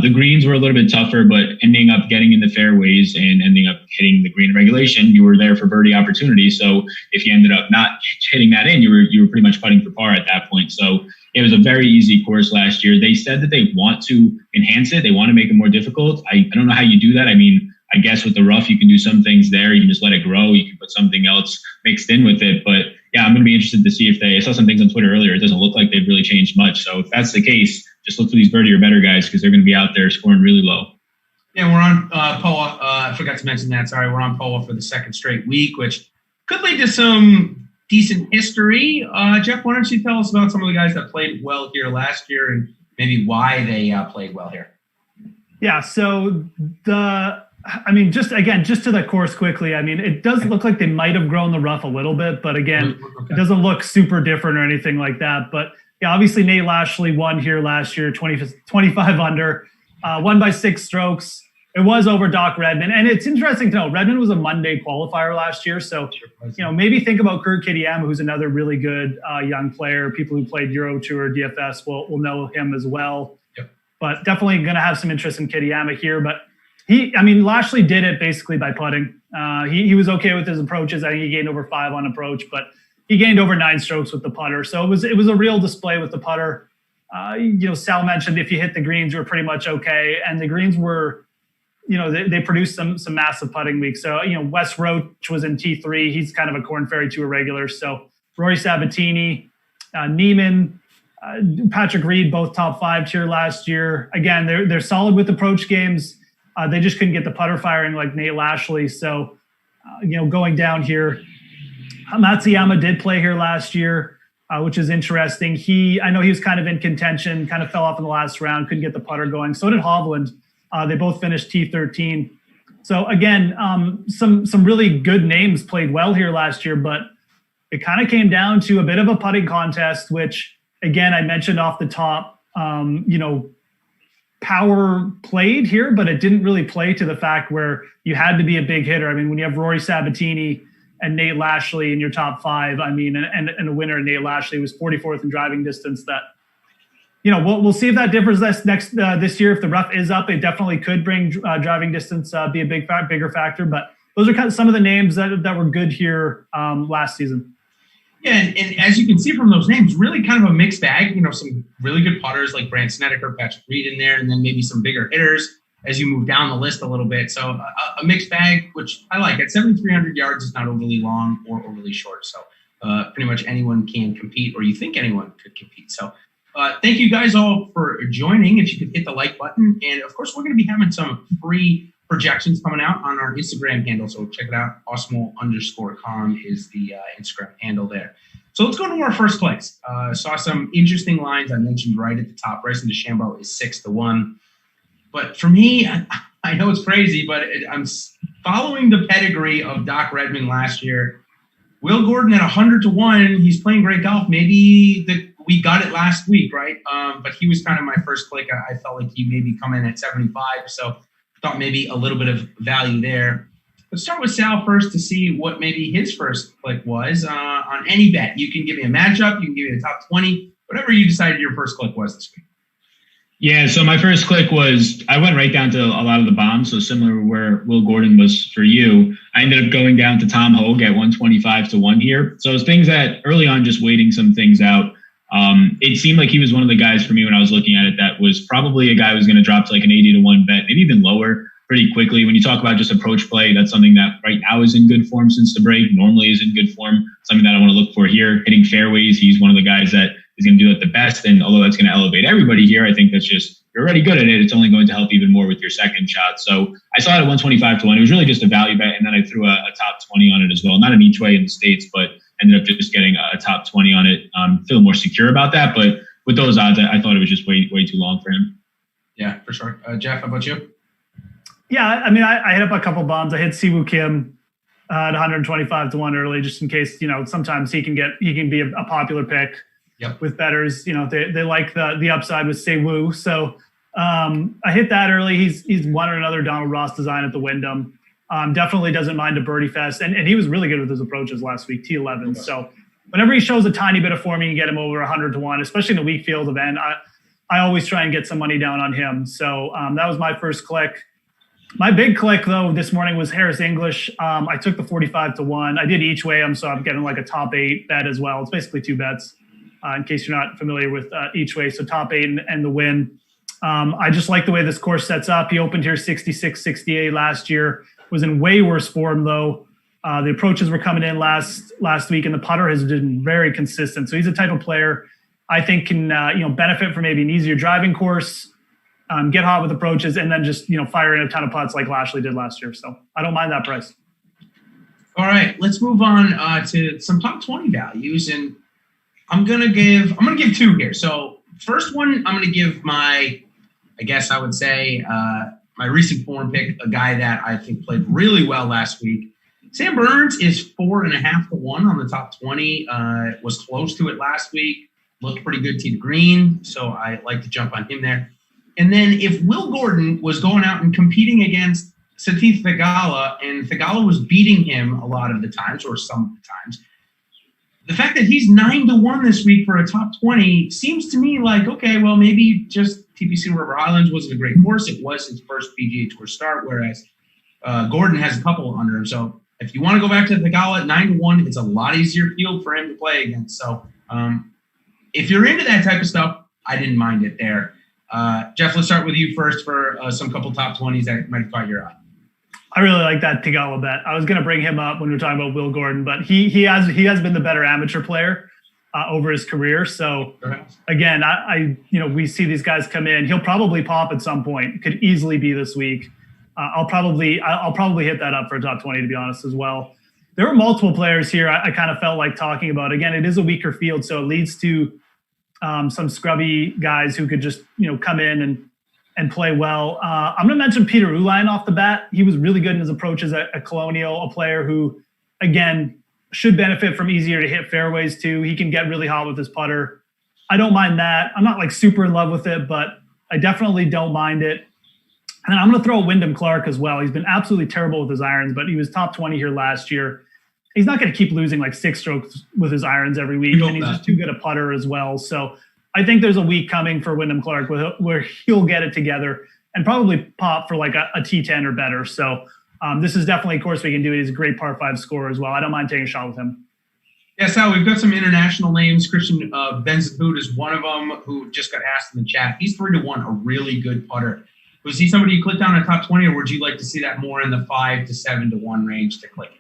the greens were a little bit tougher, but ending up getting in the fairways and ending up hitting the green regulation, you were there for birdie opportunity. So if you ended up not hitting that in, you were pretty much putting for par at that point. So it was a very easy course last year. They said that they want to enhance it. They want to make it more difficult. I don't know how you do that. I mean, I guess with the rough, you can do some things there. You can just let it grow. You can put something else mixed in with it. But yeah, I'm going to be interested to see if I saw some things on Twitter earlier. It doesn't look like they've really changed much. So if that's the case, just look for these birdie or better guys, because they're going to be out there scoring really low. Yeah, we're on POA. I forgot to mention that. Sorry, we're on POA for the second straight week, which could lead to some decent history. Geoff, why don't you tell us about some of the guys that played well here last year and maybe why they played well here? Yeah, so just to the course quickly, I mean, it does look like they might have grown the rough a little bit, but again, It doesn't look super different or anything like that. But yeah, obviously Nate Lashley won here last year, 25 under, won by 6 strokes. It was over Doc Redman. And it's interesting to know, Redman was a Monday qualifier last year. So, maybe think about Kurt Kitayama, who's another really good young player. People who played Euro Tour, DFS will know him as well. Yep. But definitely going to have some interest in Kitayama here. But Lashley did it basically by putting. He was okay with his approaches. I think he gained over 5 on approach, but he gained over 9 strokes with the putter. So it was a real display with the putter. Sal mentioned if you hit the greens, you were pretty much okay. And the greens were, they produced some massive putting weeks. So, Wes Roach was in T3. He's kind of a Corn Ferry Tour regular. So Rory Sabatini, Neiman, Patrick Reed, both top 5 tier last year. Again, they're solid with approach games. They just couldn't get the putter firing like Nate Lashley. So, going down here, Matsuyama did play here last year, which is interesting. I know he was kind of in contention, kind of fell off in the last round, couldn't get the putter going. So did Hovland. They both finished T13. So again, some really good names played well here last year, but it kind of came down to a bit of a putting contest, which again, I mentioned off the top, power played here, but it didn't really play to the fact where you had to be a big hitter. I mean, when you have Rory Sabatini and Nate Lashley in your top 5, I mean, and a winner, Nate Lashley, was 44th in driving distance. That, we'll see if that differs this year. If the rough is up, it definitely could bring driving distance be a bigger factor. But those are kind of some of the names that were good here last season. Yeah, and as you can see from those names, really kind of a mixed bag. Some really good putters like Brandt Snedeker, Patrick Reed in there, and then maybe some bigger hitters as you move down the list a little bit. So a mixed bag, which I like. At 7,300 yards, it's not overly long or overly short. So pretty much anyone can compete, or you think anyone could compete. So thank you guys all for joining. If you could hit the like button. And, of course, we're going to be having some free projections coming out on our Instagram handle. So check it out. Awesemo_com is the Instagram handle there. So let's go to our first place. Saw some interesting lines I mentioned right at the top. Bryson DeChambeau is 6-1. But for me, I know it's crazy, but I'm following the pedigree of Doc Redman last year. Will Gordon at 100-1. He's playing great golf. Maybe we got it last week, right? But he was kind of my first click. I felt like he maybe come in at 75. So thought maybe a little bit of value there. Let's start with Sal first to see what maybe his first click was on any bet. You can give me a matchup. You can give me the top 20, whatever you decided your first click was this week. Yeah, so my first click was, I went right down to a lot of the bombs, so similar to where Will Gordon was for you. I ended up going down to Tom Hogue at 125-1 here. So it was things that early on, just waiting some things out. It seemed like he was one of the guys for me when I was looking at it that was probably a guy who was going to drop to like an 80-1 bet, maybe even lower pretty quickly. When you talk about just approach play, that's something that right now is in good form since the break, normally is in good form, something that I want to look for here. Hitting fairways, he's one of the guys that is going to do it the best. And although that's going to elevate everybody here, I think that's just, you're already good at it. It's only going to help even more with your second shot. So I saw it at 125-1. It was really just a value bet. And then I threw a top 20 on it as well. Not an each way in the States, but ended up just getting a top 20 on it. Feel more secure about that. But with those odds, I thought it was just way too long for him. Yeah, for sure. Geoff, how about you? Yeah, I mean, I hit up a couple bombs. I hit Siwoo Kim at 125 to 1 early, just in case, sometimes he can be a popular pick with bettors. They like the upside with Siwoo. So I hit that early. He's one or another Donald Ross design at the Wyndham. Definitely doesn't mind a birdie fest. And he was really good with his approaches last week, T11. Okay. So whenever he shows a tiny bit of form, you can get him over 100 to 1, especially in a weak field event. I always try and get some money down on him. So that was my first click. My big click, though, this morning was Harris English. I took the 45 to 1. I did each way, so I'm getting like a top 8 bet as well. It's basically 2 bets, in case you're not familiar with each way. So top 8 and the win. I just like the way this course sets up. He opened here 66, 68 last year. Was in way worse form, though. The approaches were coming in last week, and the putter has been very consistent. So he's a type of player I think can benefit from maybe an easier driving course. Get hot with approaches, and then just fire in a ton of putts like Lashley did last year. So I don't mind that price. All right, let's move on to some top 20 values, and I'm gonna give 2 here. So first one, I'm gonna give my recent form pick, a guy that I think played really well last week. Sam Burns is 4.5 to 1 on the top 20. Was close to it last week. Looked pretty good to green, so I like to jump on him there. And then if Will Gordon was going out and competing against Sahith Theegala, and Theegala was beating him a lot of the times, or some of the times, the fact that he's 9 to 1 this week for a top 20 seems to me like, okay, well, maybe just TPC River Highlands wasn't a great course. It was his first PGA Tour start, whereas Gordon has a couple under him. So if you want to go back to Theegala at 9 to 1, it's a lot easier field for him to play against. So if you're into that type of stuff, I didn't mind it there. Geoff, let's start with you first for some couple top 20s that might have caught your eye. I really like that Theegala bet. I was going to bring him up when we were talking about Will Gordon, but he has been the better amateur player over his career. So again, we see these guys come in. He'll probably pop at some point. Could easily be this week. I'll probably hit that up for a top 20, to be honest, as well. There were multiple players here I kind of felt like talking about. Again, it is a weaker field, so it leads to some scrubby guys who could just come in and play well. I'm going to mention Peter Uihlein off the bat. He was really good in his approaches at Colonial, a player who, again, should benefit from easier to hit fairways too. He can get really hot with his putter. I don't mind that. I'm not like super in love with it, but I definitely don't mind it. And then I'm going to throw Wyndham Clark as well. He's been absolutely terrible with his irons, but he was top 20 here last year. He's not going to keep losing like 6 strokes with his irons every week, and he's just too good a putter as well. So I think there's a week coming for Wyndham Clark where he'll get it together and probably pop for like a T10 or better. So this is definitely a course we can do. He's a great par 5 scorer as well. I don't mind taking a shot with him. Yeah, Sal, we've got some international names. Christian Benzaput is one of them who just got asked in the chat. He's 3 to 1, a really good putter. Was he somebody you clicked on a top 20, or would you like to see that more in the 5 to 7 to 1 range to click in?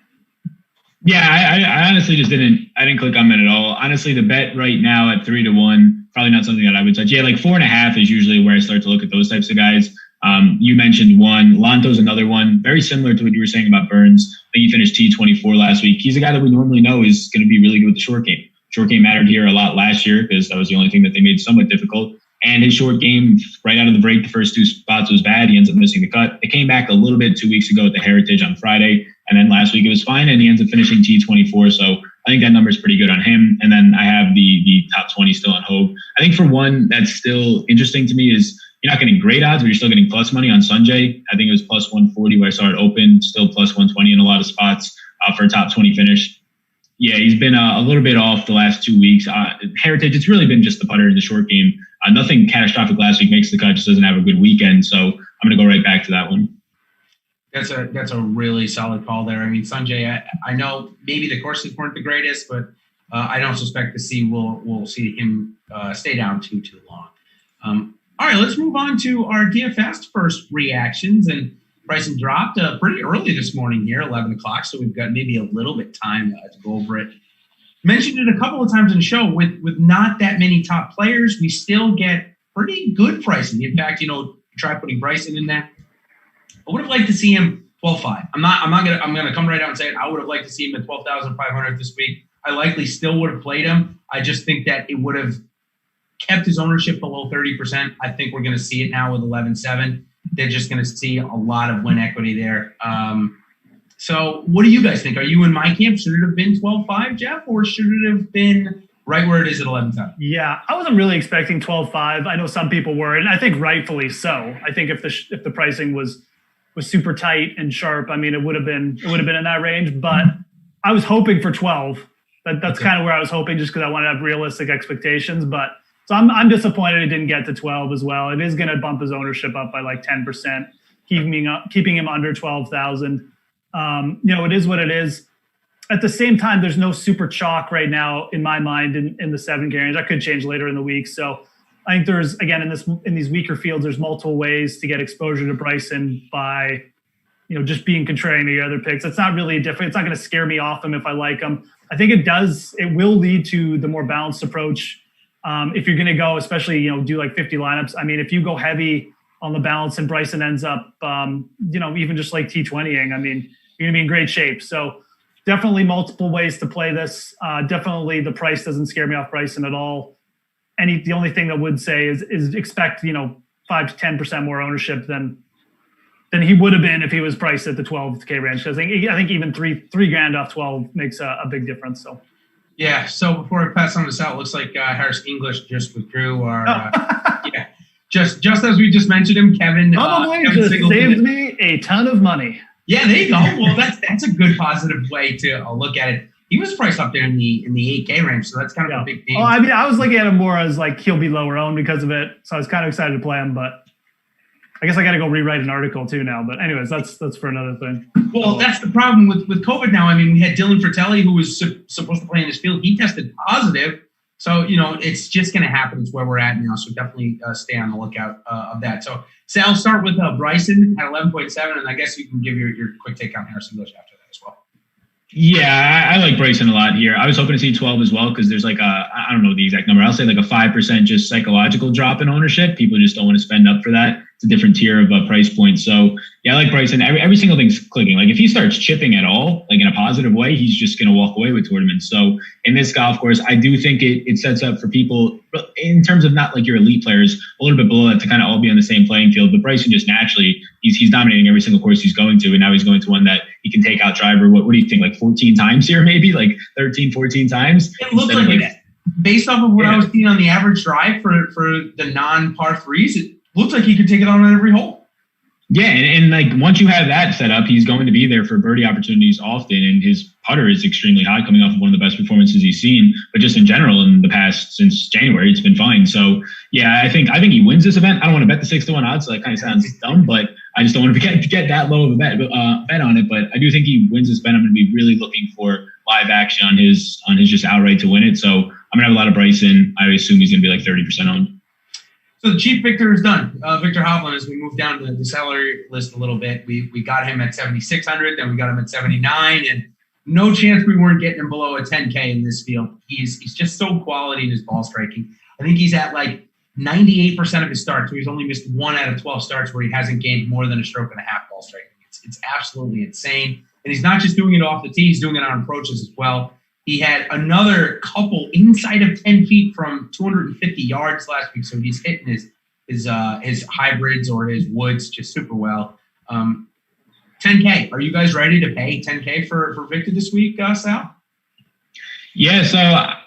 Yeah, I honestly just didn't click on it at all. Honestly, the bet right now at 3 to 1, probably not something that I would touch. Yeah, like 4.5 is usually where I start to look at those types of guys. You mentioned one. Lanto's another one, very similar to what you were saying about Burns. I think he finished T24 last week. He's a guy that we normally know is going to be really good with the short game. Short game mattered here a lot last year because that was the only thing that they made somewhat difficult. And his short game, right out of the break, the first 2 spots was bad. He ends up missing the cut. It came back a little bit 2 weeks ago at the Heritage on Friday. And then last week it was fine, and he ends up finishing T24. So I think that number is pretty good on him. And then I have the top 20 still on Hogue. I think for one that's still interesting to me is you're not getting great odds, but you're still getting plus money on Sanjay. I think it was plus 140 where I saw it open, still plus 120 in a lot of spots for a top 20 finish. Yeah, he's been a little bit off the last 2 weeks. Heritage, it's really been just the putter in the short game. Nothing catastrophic last week, makes the cut, just doesn't have a good weekend. So I'm going to go right back to that one. That's a really solid call there. I mean, Sanjay, I know maybe the courses weren't the greatest, but I don't suspect we'll see him stay down too long. All right, let's move on to our DFS first reactions. And Bryson dropped pretty early this morning here, 11 o'clock, so we've got maybe a little bit time to go over it. Mentioned it a couple of times in the show. With not that many top players, we still get pretty good pricing. In fact, try putting Bryson in that. I would have liked to see him 12.5. I'm gonna come right out and say it. I would have liked to see him at 12,500 this week. I likely still would have played him. I just think that it would have kept his ownership below 30%. I think we're going to see it now with 11-7. They're just going to see a lot of win equity there. So what do you guys think? Are you in my camp? Should it have been 12-5, Jeff, or should it have been right where it is at 11-7? Yeah, I wasn't really expecting 12-5. I know some people were, and I think rightfully so. I think if the pricing was super tight and sharp, I mean, it would have been in that range. But I was hoping for 12. That's kind of where I was hoping, just because I want to have realistic expectations. But so I'm disappointed it didn't get to 12 as well. It is going to bump his ownership up by like 10%, keeping him under 12,000. It is what it is. At the same time, there's no super chalk right now in my mind in the 7K range. That could change later in the week. So I think there's, again, in these weaker fields, there's multiple ways to get exposure to Bryson by, just being contrarian to your other picks. It's not really different. It's not going to scare me off him if I like him. I think it will lead to the more balanced approach. If you're going to go, especially, do like 50 lineups. I mean, if you go heavy on the balance and Bryson ends up, even just like T20ing, I mean, you're going to be in great shape. So definitely multiple ways to play this. Definitely the price doesn't scare me off Bryson at all. The only thing I would say is expect, 5 to 10% more ownership than he would have been if he was priced at the 12K range. I think even $3,000 off 12 makes a big difference. So. Yeah. So before I pass on this out, it looks like Harris English just withdrew our, yeah. Just as we just mentioned him, Kevin. Kevin saved me a ton of money. Yeah, there you go. Well, that's a good positive way to look at it. He was priced up there in the 8K range, so that's kind of a big thing. Oh, I mean, I was looking at him more as like he'll be lower owned because of it, so I was kind of excited to play him. But I guess I got to go rewrite an article too now. But anyways, that's for another thing. Well, that's the problem with COVID now. I mean, we had Dylan Fratelli, who was supposed to play in this field. He tested positive. So, it's just going to happen. It's where we're at now. So definitely stay on the lookout of that. So, Sal, I'll start with Bryson at 11.7, and I guess you can give your quick take on Harris English after that as well. Yeah, I like Bryson a lot here. I was hoping to see 12 as well because there's like I don't know the exact number. I'll say like a 5% just psychological drop in ownership. People just don't want to spend up for that. It's a different tier of price point. So yeah, I like Bryson. Every single thing's clicking. Like if he starts chipping at all, like in a positive way, he's just going to walk away with tournaments. So in this golf course, I do think it sets up for people in terms of not like your elite players, a little bit below that to kind of all be on the same playing field. But Bryson just naturally, he's dominating every single course he's going to. And now he's going to one that he can take out driver. What do you think? Like 14 times here, maybe like 13, 14 times? It looks like it. Based off of what I was seeing on the average drive for the non-par threes, it looks like he could take it on every hole. Yeah, and like once you have that set up, he's going to be there for birdie opportunities often, and his putter is extremely high, coming off of one of the best performances he's seen. But just in general, in the past since January, it's been fine. So yeah, I think he wins this event. I don't want to bet the 6-1 odds, so that kind of sounds dumb, but I just don't want to get that low of a bet on it. But I do think he wins this bet. I'm going to be really looking for live action on his just outright to win it. So I'm gonna have a lot of Bryson. I assume he's gonna be like 30% owned. So the Chief Victor is done. Victor Hovland, as we move down the salary list a little bit, we got him at 7,600, then we got him at 79, and no chance we weren't getting him below a 10K in this field. He's just so quality in his ball striking. I think he's at like 98% of his starts, so he's only missed 1 out of 12 starts where he hasn't gained more than a stroke and a half ball striking. It's absolutely insane. And he's not just doing it off the tee, he's doing it on approaches as well. He had another couple inside of 10 feet from 250 yards last week, so he's hitting his hybrids or his woods just super well. 10K. Are you guys ready to pay 10K for Victor this week, Sal? Yeah, so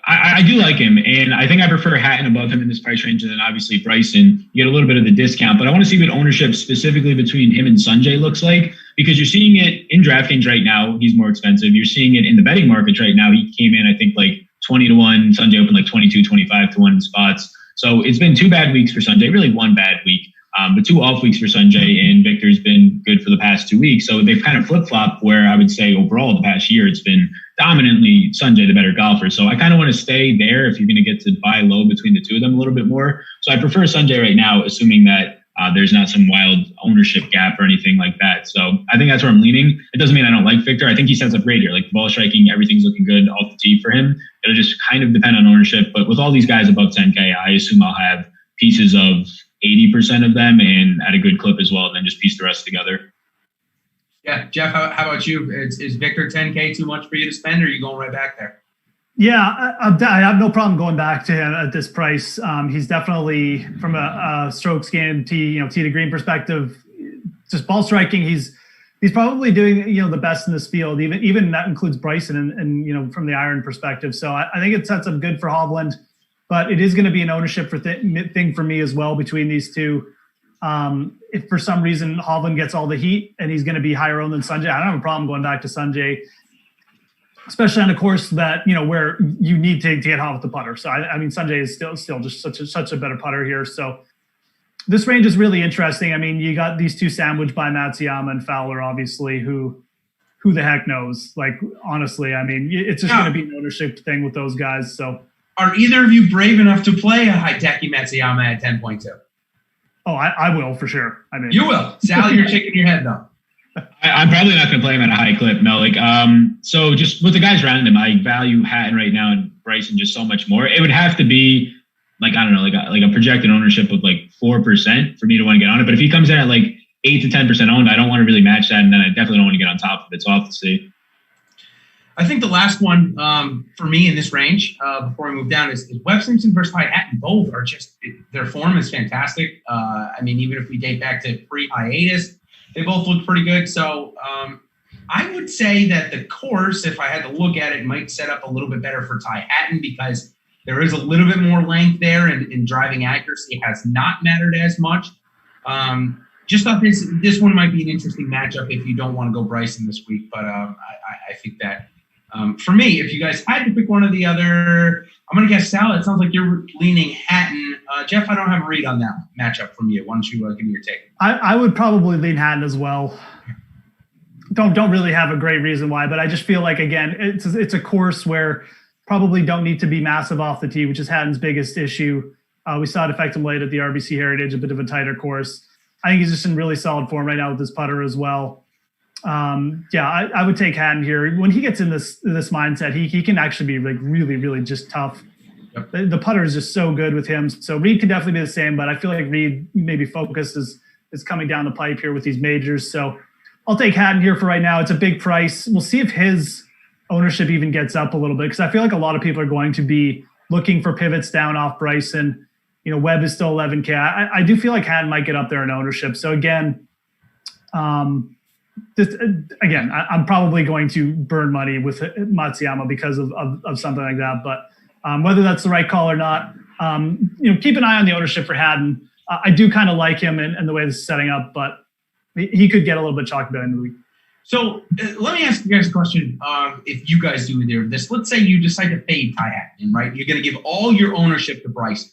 I do like him, and I think I prefer Hatton above him in this price range, and then obviously Bryson. You get a little bit of the discount, but I want to see what ownership specifically between him and Sanjay looks like, because you're seeing it in DraftKings right now. He's more expensive. You're seeing it in the betting markets right now. He came in, I think, like 20-1. Sanjay opened like 22, 25-1 in spots. So it's been 2 bad weeks for Sanjay, really 1 bad week. But 2 off weeks for Sanjay, and Victor's been good for the past 2 weeks. So they've kind of flip-flopped where I would say overall the past year it's been dominantly Sanjay the better golfer. So I kind of want to stay there if you're going to get to buy low between the two of them a little bit more. So I prefer Sanjay right now, assuming that there's not some wild ownership gap or anything like that. So I think that's where I'm leaning. It doesn't mean I don't like Victor. I think he sets up great here. Like ball striking, everything's looking good off the tee for him. It'll just kind of depend on ownership. But with all these guys above 10K, I assume I'll have pieces of 80% of them and at a good clip as well, and then just piece the rest together. Yeah, Jeff, how about you? Is Victor 10K too much for you to spend, or are you going right back there? Yeah, I have no problem going back to him at this price. He's definitely, from a strokes gained tee to green perspective, just ball striking. He's probably doing the best in this field. Even that includes Bryson and from the iron perspective. So I think it sets up good for Hovland, but it is going to be an ownership thing for me as well between these two. If for some reason Hovland gets all the heat and he's going to be higher owned than Sanjay, I don't have a problem going back to Sanjay, especially on a course that where you need to get hot with the putter. So I mean, Sanjay is still just such a better putter here. So this range is really interesting. I mean, you got these two sandwiched by Matsuyama and Fowler, obviously. Who the heck knows? Like, honestly, I mean, it's just going to be an ownership thing with those guys. So, are either of you brave enough to play a high-techy Matsuyama at 10.2? Oh, I will for sure. I mean, you will. Sal, you're shaking your head though. I'm probably not going to play him at a high clip. No, so just with the guys around him, I value Hatton right now and Bryson just so much more. It would have to be like a projected ownership of 4% for me to want to get on it. But if he comes in at 8 to 10% owned, I don't want to really match that, and then I definitely don't want to get on top of it. So I'll have to see. I think the last one for me in this range before we move down is Webb Simpson versus Ty Hatton. Both are just their form is fantastic. I mean, even if we date back to pre-hiatus, they both look pretty good. So I would say that the course, if I had to look at it, might set up a little bit better for Ty Hatton because there is a little bit more length there, and driving accuracy has not mattered as much. Just thought this one might be an interesting matchup if you don't want to go Bryson this week. But I think that for me, if you guys had to pick one or the other, I'm going to guess Sal. It sounds like you're leaning Hatton. Geoff, I don't have a read on that matchup from you. Why don't you give me your take? I would probably lean Hatton as well. Don't really have a great reason why, but I just feel like, again, it's a course where probably don't need to be massive off the tee, which is Hatton's biggest issue. We saw it affect him late at the RBC Heritage, a bit of a tighter course. I think he's just in really solid form right now with his putter as well. I would take Hatton here. When he gets in this mindset, he can actually be really, really just tough. Yep. The putter is just so good with him. So Reed can definitely be the same, but I feel like Reed maybe focus is coming down the pipe here with these majors. So I'll take Hatton here for right now. It's a big price. We'll see if his ownership even gets up a little bit, because I feel like a lot of people are going to be looking for pivots down off Bryson. Webb is still 11K. I do feel like Hatton might get up there in ownership. So again, I'm probably going to burn money with Matsuyama because of something like that. But whether that's the right call or not, keep an eye on the ownership for Hatton. I do kind of like him and the way this is setting up, but he could get a little bit chalky by the end of the week. So let me ask you guys a question. If you guys do either of this, let's say you decide to fade Ty Hatton, right? You're going to give all your ownership to Bryson.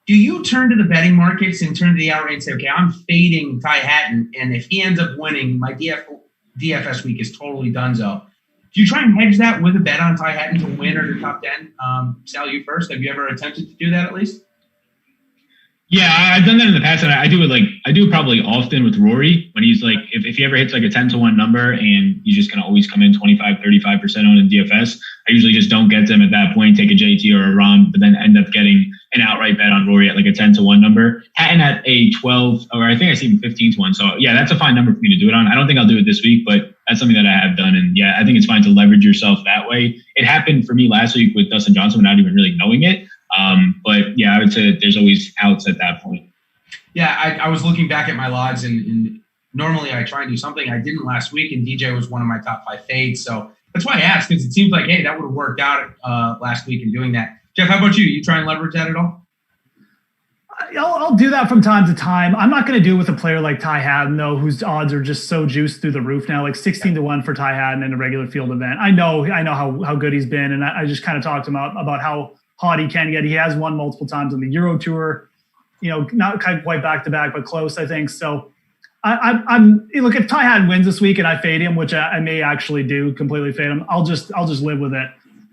Do you turn to the betting markets and turn to the outright and say, okay, I'm fading Ty Hatton, and if he ends up winning, my DFS week is totally donezo. Do you try and hedge that with a bet on Ty Hatton to win or to top 10? Sal, you first. Have you ever attempted to do that at least? Yeah, I've done that in the past, and I do it probably often with Rory when he's if he ever hits a 10-1 number and he's just going to always come in 25-35% on a DFS. I usually just don't get them at that point, take a JT or a Rom, but then end up getting an outright bet on Rory at a 10-1 number. Hatton at a 12, or I think I see him 15-1. So yeah, that's a fine number for me to do it on. I don't think I'll do it this week, but that's something that I have done. And yeah, I think it's fine to leverage yourself that way. It happened for me last week with Dustin Johnson without even really knowing it. But yeah, I would say that there's always outs at that point. Yeah, I was looking back at my odds, and normally I try and do something. I didn't last week, and DJ was one of my top 5 fades. So that's why I asked, because it seems like, hey, that would have worked out last week in doing that. Geoff, how about you? You try and leverage that at all? I'll do that from time to time. I'm not going to do it with a player like Ty Hatton, though, whose odds are just so juiced through the roof now, 16-1 for Ty Hatton in a regular field event. I know how good he's been, and I just kind of talked to him about how hot he can get. He has won multiple times on the Euro Tour, not quite back-to-back, but close, I think. So look, if Ty Hatton wins this week and I fade him, which I may actually do, completely fade him, I'll just live with it.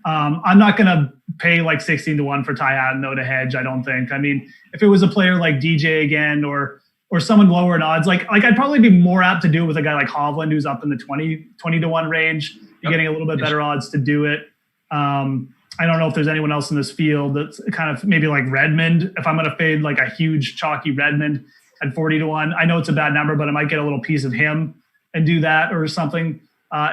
I'm not going to pay 16-1 for Ty Hatton, though, to hedge, I don't think. I mean, if it was a player like DJ again or someone lower in odds, I'd probably be more apt to do it with a guy like Hovland, who's up in the 20-1 range. You're getting a little bit better odds to do it. I don't know if there's anyone else in this field that's kind of maybe like Redmond. If I'm going to fade a huge chalky Redmond at 40-1, I know it's a bad number, but I might get a little piece of him and do that or something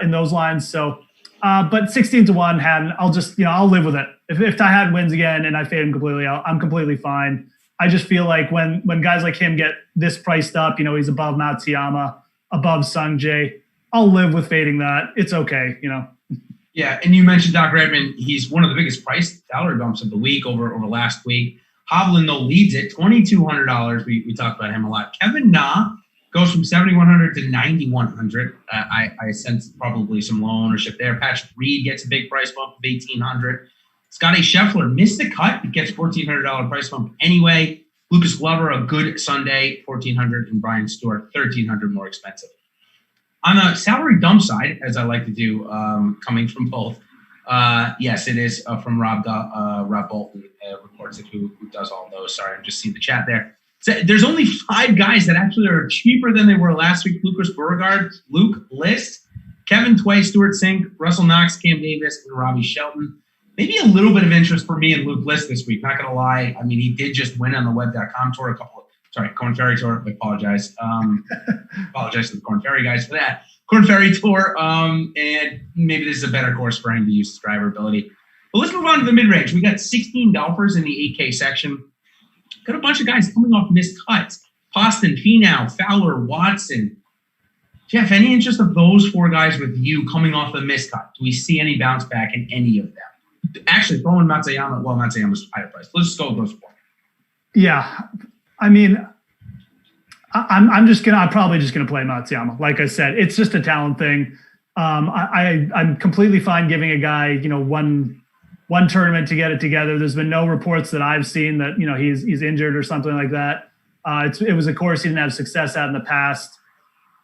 in those lines. So But 16-1, Haddon, I'll live with it. If Ty Haddon wins again and I fade him completely, I'm completely fine. I just feel like when guys like him get this priced up, he's above Matsuyama, above Sungjae, I'll live with fading that. It's okay, Yeah, and you mentioned Doc Redman. He's one of the biggest price salary bumps of the week over last week. Hovland, though, leads it, $2,200. We talked about him a lot. Kevin Na goes from 7,100 to 9,100. I sense probably some low ownership there. Patrick Reed gets a big price bump of 1,800. Scotty Scheffler missed the cut. He gets $1,400 price bump anyway. Lucas Glover, a good Sunday, $1,400, and Brian Stewart, $1,300 more expensive. On the salary dump side, as I like to do, coming from both, yes, it is from Rob Bolton, reports it, who does all those. Sorry, I'm just seeing the chat there. So there's only 5 guys that actually are cheaper than they were last week. Lucas Beauregard, Luke List, Kevin Tway, Stuart Sink, Russell Knox, Cam Davis, and Robbie Shelton. Maybe a little bit of interest for me in Luke List this week. Not going to lie. I mean, he did just win on the web.com tour Corn Ferry Tour. I apologize. Apologize to the Corn Ferry guys for that. Corn Ferry Tour. And maybe this is a better course for him to use his driver ability. But let's move on to the mid-range. We got 16 golfers in the 8K section. Got a bunch of guys coming off missed cuts. Poston, Finau, Fowler, Watson. Jeff, any interest of those 4 guys with you coming off the missed cut? Do we see any bounce back in any of them? Actually, throwing Matsuyama. Well, Matsuyama's higher price. Let's just go with those 4. Yeah. I mean, I'm probably just gonna play Matsuyama. Like I said, it's just a talent thing. I'm completely fine giving a guy, one tournament to get it together. There's been no reports that I've seen that, he's injured or something like that. It was a course he didn't have success at in the past.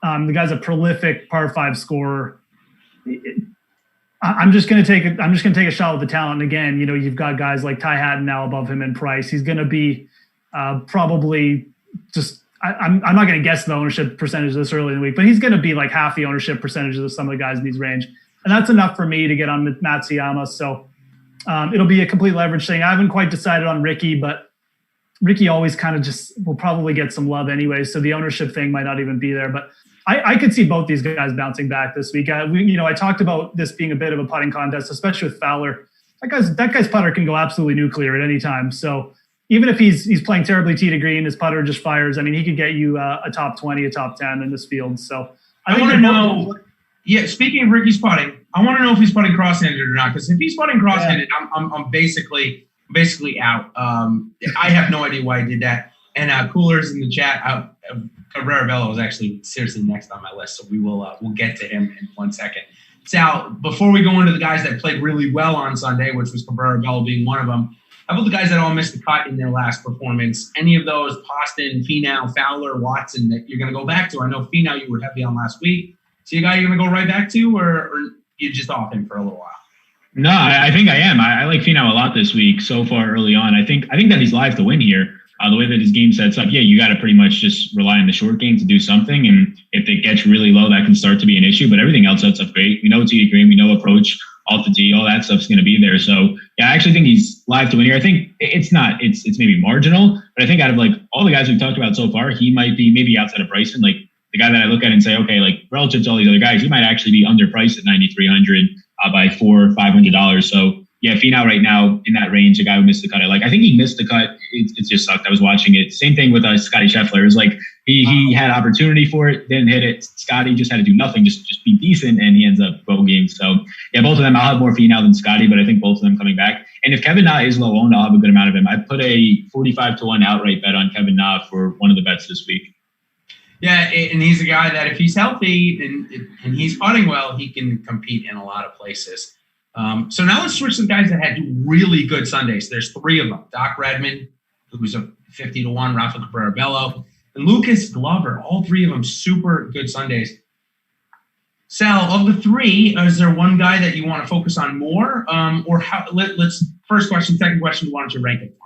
The guy's a prolific par 5 scorer. I'm just going to take a shot with the talent. And again, you've got guys like Ty Haddon now above him in price. He's going to be probably just, I'm not going to guess the ownership percentage this early in the week, but he's going to be like half the ownership percentages of some of the guys in these range. And that's enough for me to get on Matsuyama. So it'll be a complete leverage thing. I haven't quite decided on Ricky, but Ricky always kind of just will probably get some love anyway. So the ownership thing might not even be there, but I could see both these guys bouncing back this week. I talked about this being a bit of a putting contest, especially with Fowler. That guy's putter can go absolutely nuclear at any time. So even if he's playing terribly tee to green, his putter just fires. I mean, he could get you a top 20, a top 10 in this field. So I want to know. Yeah, speaking of Ricky's putting, I want to know if he's putting cross-handed or not. Because if he's putting cross-handed, I'm basically out. I have no idea why he did that. And Cooler's in the chat. Cabrera Bello is actually seriously next on my list, so we'll get to him in 1 second. Sal, before we go into the guys that played really well on Sunday, which was Cabrera Bello being one of them, how about the guys that all missed the cut in their last performance? Any of those, Poston, Finau, Fowler, Watson, that you're going to go back to? I know Finau you were heavy on last week. So a guy you're going to go right back to, or you're just off him for a little while? No, I think I am. I like Finau a lot this week so far early on. I think that he's live to win here. The way that his game sets up, you got to pretty much just rely on the short game to do something. And if it gets really low, that can start to be an issue. But everything else sets up great. We know tee to green. We know approach, off the tee. All that stuff's going to be there. So, I actually think he's live to win here. I think it's maybe marginal. But I think out of like all the guys we've talked about so far, he might be maybe outside of Bryson. Like the guy that I look at and say, okay, like relative to all these other guys, he might actually be underpriced at $9,300 by $400 or $500. So, Finau right now in that range, a guy who missed the cut. I think he missed the cut. It just sucked. I was watching it. Same thing with Scotty Scheffler. It was like he had opportunity for it, didn't hit it. Scotty just had to do nothing, just be decent, and he ends up bogeying. So, both of them. I'll have more Finau than Scotty, but I think both of them coming back. And if Kevin Na is low owned, I'll have a good amount of him. I put a 45-1 outright bet on Kevin Na for one of the bets this week. Yeah, and he's a guy that if he's healthy and he's putting well, he can compete in a lot of places. So now let's switch to the guys that had really good Sundays. There's 3 of them. Doc Redman, who was a 50-1, Rafa Cabrera Bello, and Lucas Glover. All 3 of them super good Sundays. Sal, of the 3, is there one guy that you want to focus on more? Or how? Let's first question, second question. Why don't you rank it for me?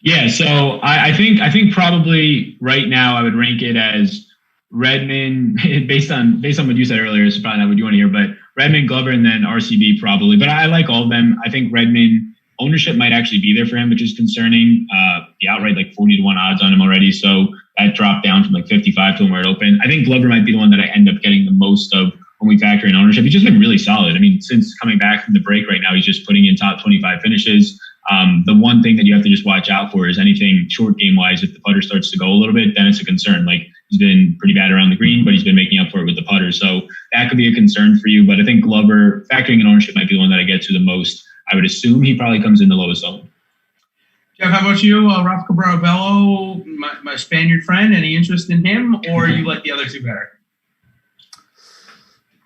Yeah, so I think probably right now I would rank it as Redman, based on what you said earlier, is probably not what you want to hear, but Redman, Glover, and then RCB probably. But I like all of them. I think Redman ownership might actually be there for him, which is concerning. The outright like 40-1 odds on him already, so that dropped down from like 55 to where it opened. I think Glover might be the one that I end up getting the most of when we factor in ownership. He's just been really solid. I mean, since coming back from the break right now, he's just putting in top 25 finishes. The one thing that you have to just watch out for is anything short game wise. If the putter starts to go a little bit, then it's a concern. Like, he's been pretty bad around the green, but he's been making up for it with the putter. So that could be a concern for you. But I think Glover, factoring in ownership, might be the one that I get to the most. I would assume he probably comes in the lowest zone. Geoff, how about you? Rafa Cabrera-Bello, my Spaniard friend. Any interest in him, or you like the other two better?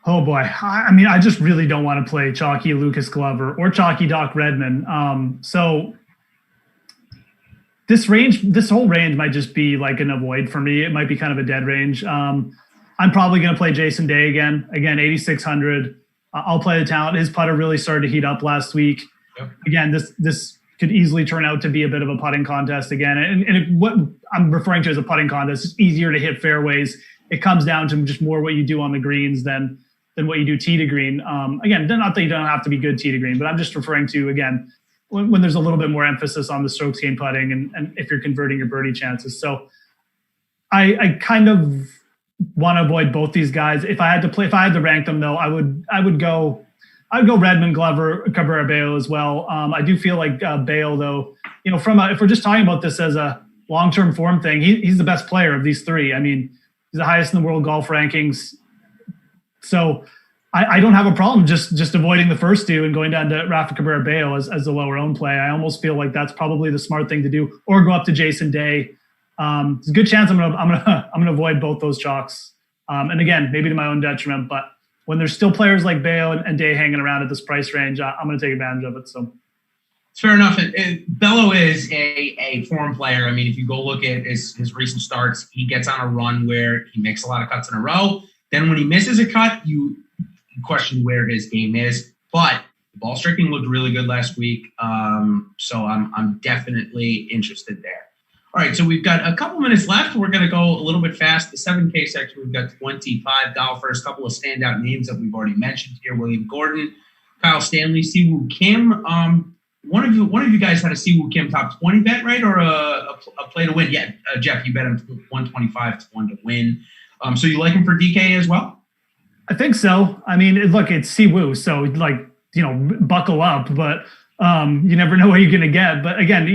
Oh boy. I mean, I just really don't want to play chalky Lucas Glover or chalky Doc Redman. So this whole range might just be like an avoid for me. It might be kind of a dead range. I'm probably going to play Jason Day again, 8,600. I'll play the talent. His putter really started to heat up last week. Yep. Again, this could easily turn out to be a bit of a putting contest again. And what I'm referring to as a putting contest, it's easier to hit fairways. It comes down to just more what you do on the greens than what you do tee to green. Again, not that you don't have to be good tee to green, but I'm just referring to, again, when there's a little bit more emphasis on the strokes gained putting and if you're converting your birdie chances. So I kind of want to avoid both these guys. If I had to rank them though, I would go Redmond, Glover, Cabrera-Bello as well. I do feel like Bello though, if we're just talking about this as a long-term form thing, he's the best player of these three. I mean, he's the highest in the world golf rankings. So I don't have a problem just avoiding the first two and going down to Rafa Cabrera-Bello as the lower owned play. I almost feel like that's probably the smart thing to do, or go up to Jason Day. There's a good chance I'm gonna avoid both those chalks. And again, maybe to my own detriment, but when there's still players like Bello and Day hanging around at this price range, I'm gonna take advantage of it. So it's fair enough. Bello is a form player. I mean, if you go look at his recent starts, he gets on a run where he makes a lot of cuts in a row. Then when he misses a cut, you question where his game is. But the ball striking looked really good last week, so I'm definitely interested there. All right, so we've got a couple minutes left. We're going to go a little bit fast. The 7K section, we've got 25 golfers, a couple of standout names that we've already mentioned here: William Gordon, Kyle Stanley, Siwoo Kim. One of you guys had a Siwoo Kim top 20 bet, right, or a play to win? Yeah, Geoff, you bet him 125 to 1 to win. So you like him for DK as well? I think so. I mean, look, it's Siwoo, so buckle up. But you never know what you're going to get. But again,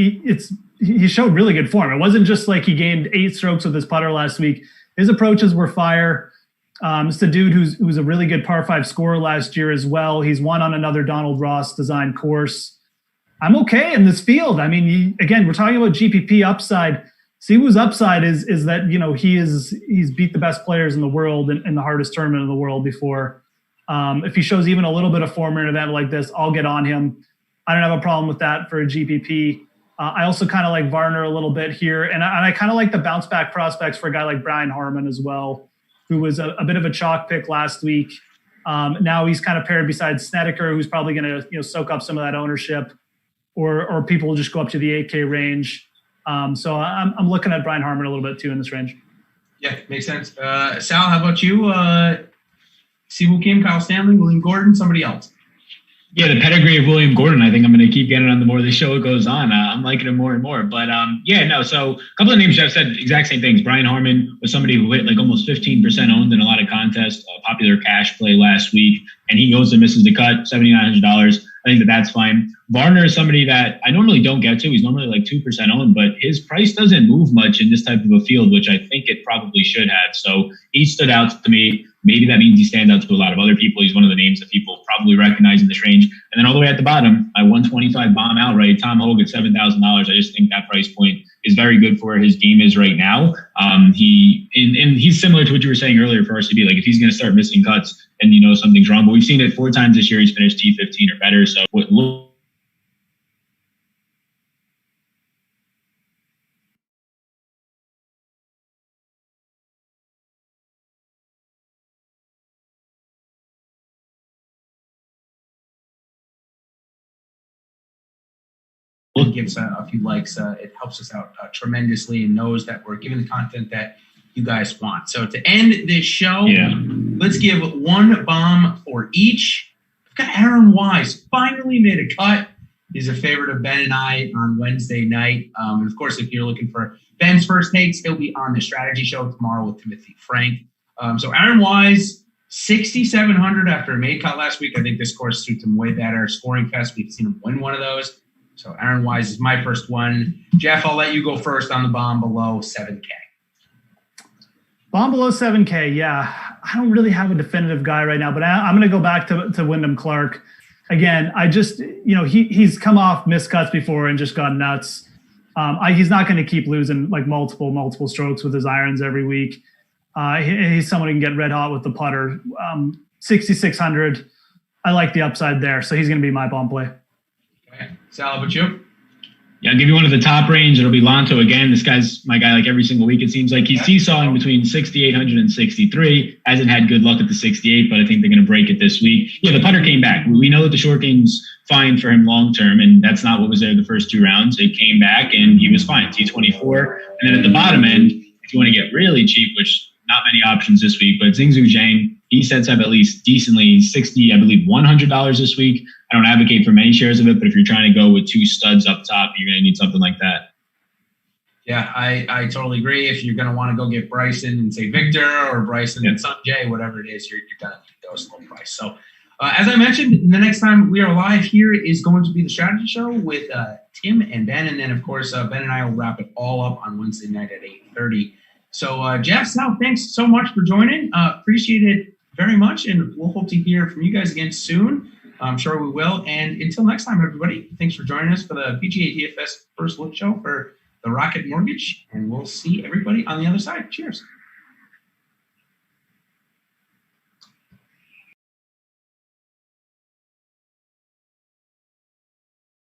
he showed really good form. It wasn't just like he gained 8 strokes with his putter last week. His approaches were fire. It's a dude who's a really good par 5 scorer last year as well. He's won on another Donald Ross designed course. I'm okay in this field. I mean, again, we're talking about GPP upside. Siwoo's upside is that, he's beat the best players in the world in the hardest tournament in the world before. If he shows even a little bit of form in an event like this, I'll get on him. I don't have a problem with that for a GPP. I also kind of like Varner a little bit here. And I kind of like the bounce back prospects for a guy like Brian Harman as well, who was a bit of a chalk pick last week. Now he's kind of paired beside Snedeker, who's probably going to soak up some of that ownership, or people will just go up to the 8K range. So I'm looking at Brian Harman a little bit too in this range. Yeah, makes sense. Sal, how about you? Siwoo Kim, Kyle Stanley, William Gordon, somebody else? Yeah, the pedigree of William Gordon, I think I'm going to keep getting on the more the show goes on. I'm liking him more and more. But so a couple of names Geoff said exact same things. Brian Harman was somebody who hit like almost 15% owned in a lot of contests, a popular cash play last week, and he goes and misses the cut, $7,900. I think that's fine. Varner is somebody that I normally don't get to. He's normally like 2% owned, but his price doesn't move much in this type of a field, which I think it probably should have. So he stood out to me. Maybe that means he stands out to a lot of other people. He's one of the names that people probably recognize in this range. And then all the way at the bottom, my 125 bomb outright, Tom Hogue at $7,000. I just think that price point is very good for where his game is right now. He's similar to what you were saying earlier for RCB. Like if he's going to start missing cuts, then something's wrong. But we've seen it 4 times this year. He's finished T15 or better. So gives a few likes. It helps us out tremendously, and knows that we're giving the content that you guys want. So to end this show, let's give one bomb for each. I've got Aaron Wise finally made a cut. He's a favorite of Ben and I on Wednesday night. And of course, if you're looking for Ben's first takes, he'll be on the strategy show tomorrow with Timothy Frank. So Aaron Wise, 6,700 after a made cut last week. I think this course suits him way better. Scoring fest, we've seen him win one of those. So Aaron Wise is my first one. Geoff, I'll let you go first on the bomb below 7K. Bomb below 7K, yeah. I don't really have a definitive guy right now, but I'm going to go back to Wyndham Clark. Again, I just, he's come off miscuts before and just gone nuts. He's not going to keep losing like multiple strokes with his irons every week. He's someone who can get red hot with the putter. 6,600. I like the upside there. So he's going to be my bomb play. Okay. Sal, but you? Yeah, I'll give you one of the top range. It'll be Lanto again. This guy's my guy like every single week. It seems like he's seesawing between 6,800 and 63. Hasn't had good luck at the 68, but I think they're going to break it this week. Yeah, the putter came back. We know that the short game's fine for him long term, and that's not what was there the first two rounds. It came back, and he was fine. T24. And then at the bottom end, if you want to get really cheap, which not many options this week, but Xingzu Zhang, he sets up at least decently $60, I believe $100 this week. I don't advocate for many shares of it, but if you're trying to go with two studs up top, you're going to need something like that. Yeah, I totally agree. If you're going to want to go get Bryson and say Victor or Bryson and Sanjay, whatever it is, you're going to need those low price. So as I mentioned, the next time we are live here is going to be the strategy show with Tim and Ben. And then, of course, Ben and I will wrap it all up on Wednesday night at 8:30. So, Geoff, Sal, thanks so much for joining. Appreciate it very much. And we'll hope to hear from you guys again soon. I'm sure we will. And until next time, everybody, thanks for joining us for the PGA DFS First Look Show for the Rocket Mortgage. And we'll see everybody on the other side. Cheers.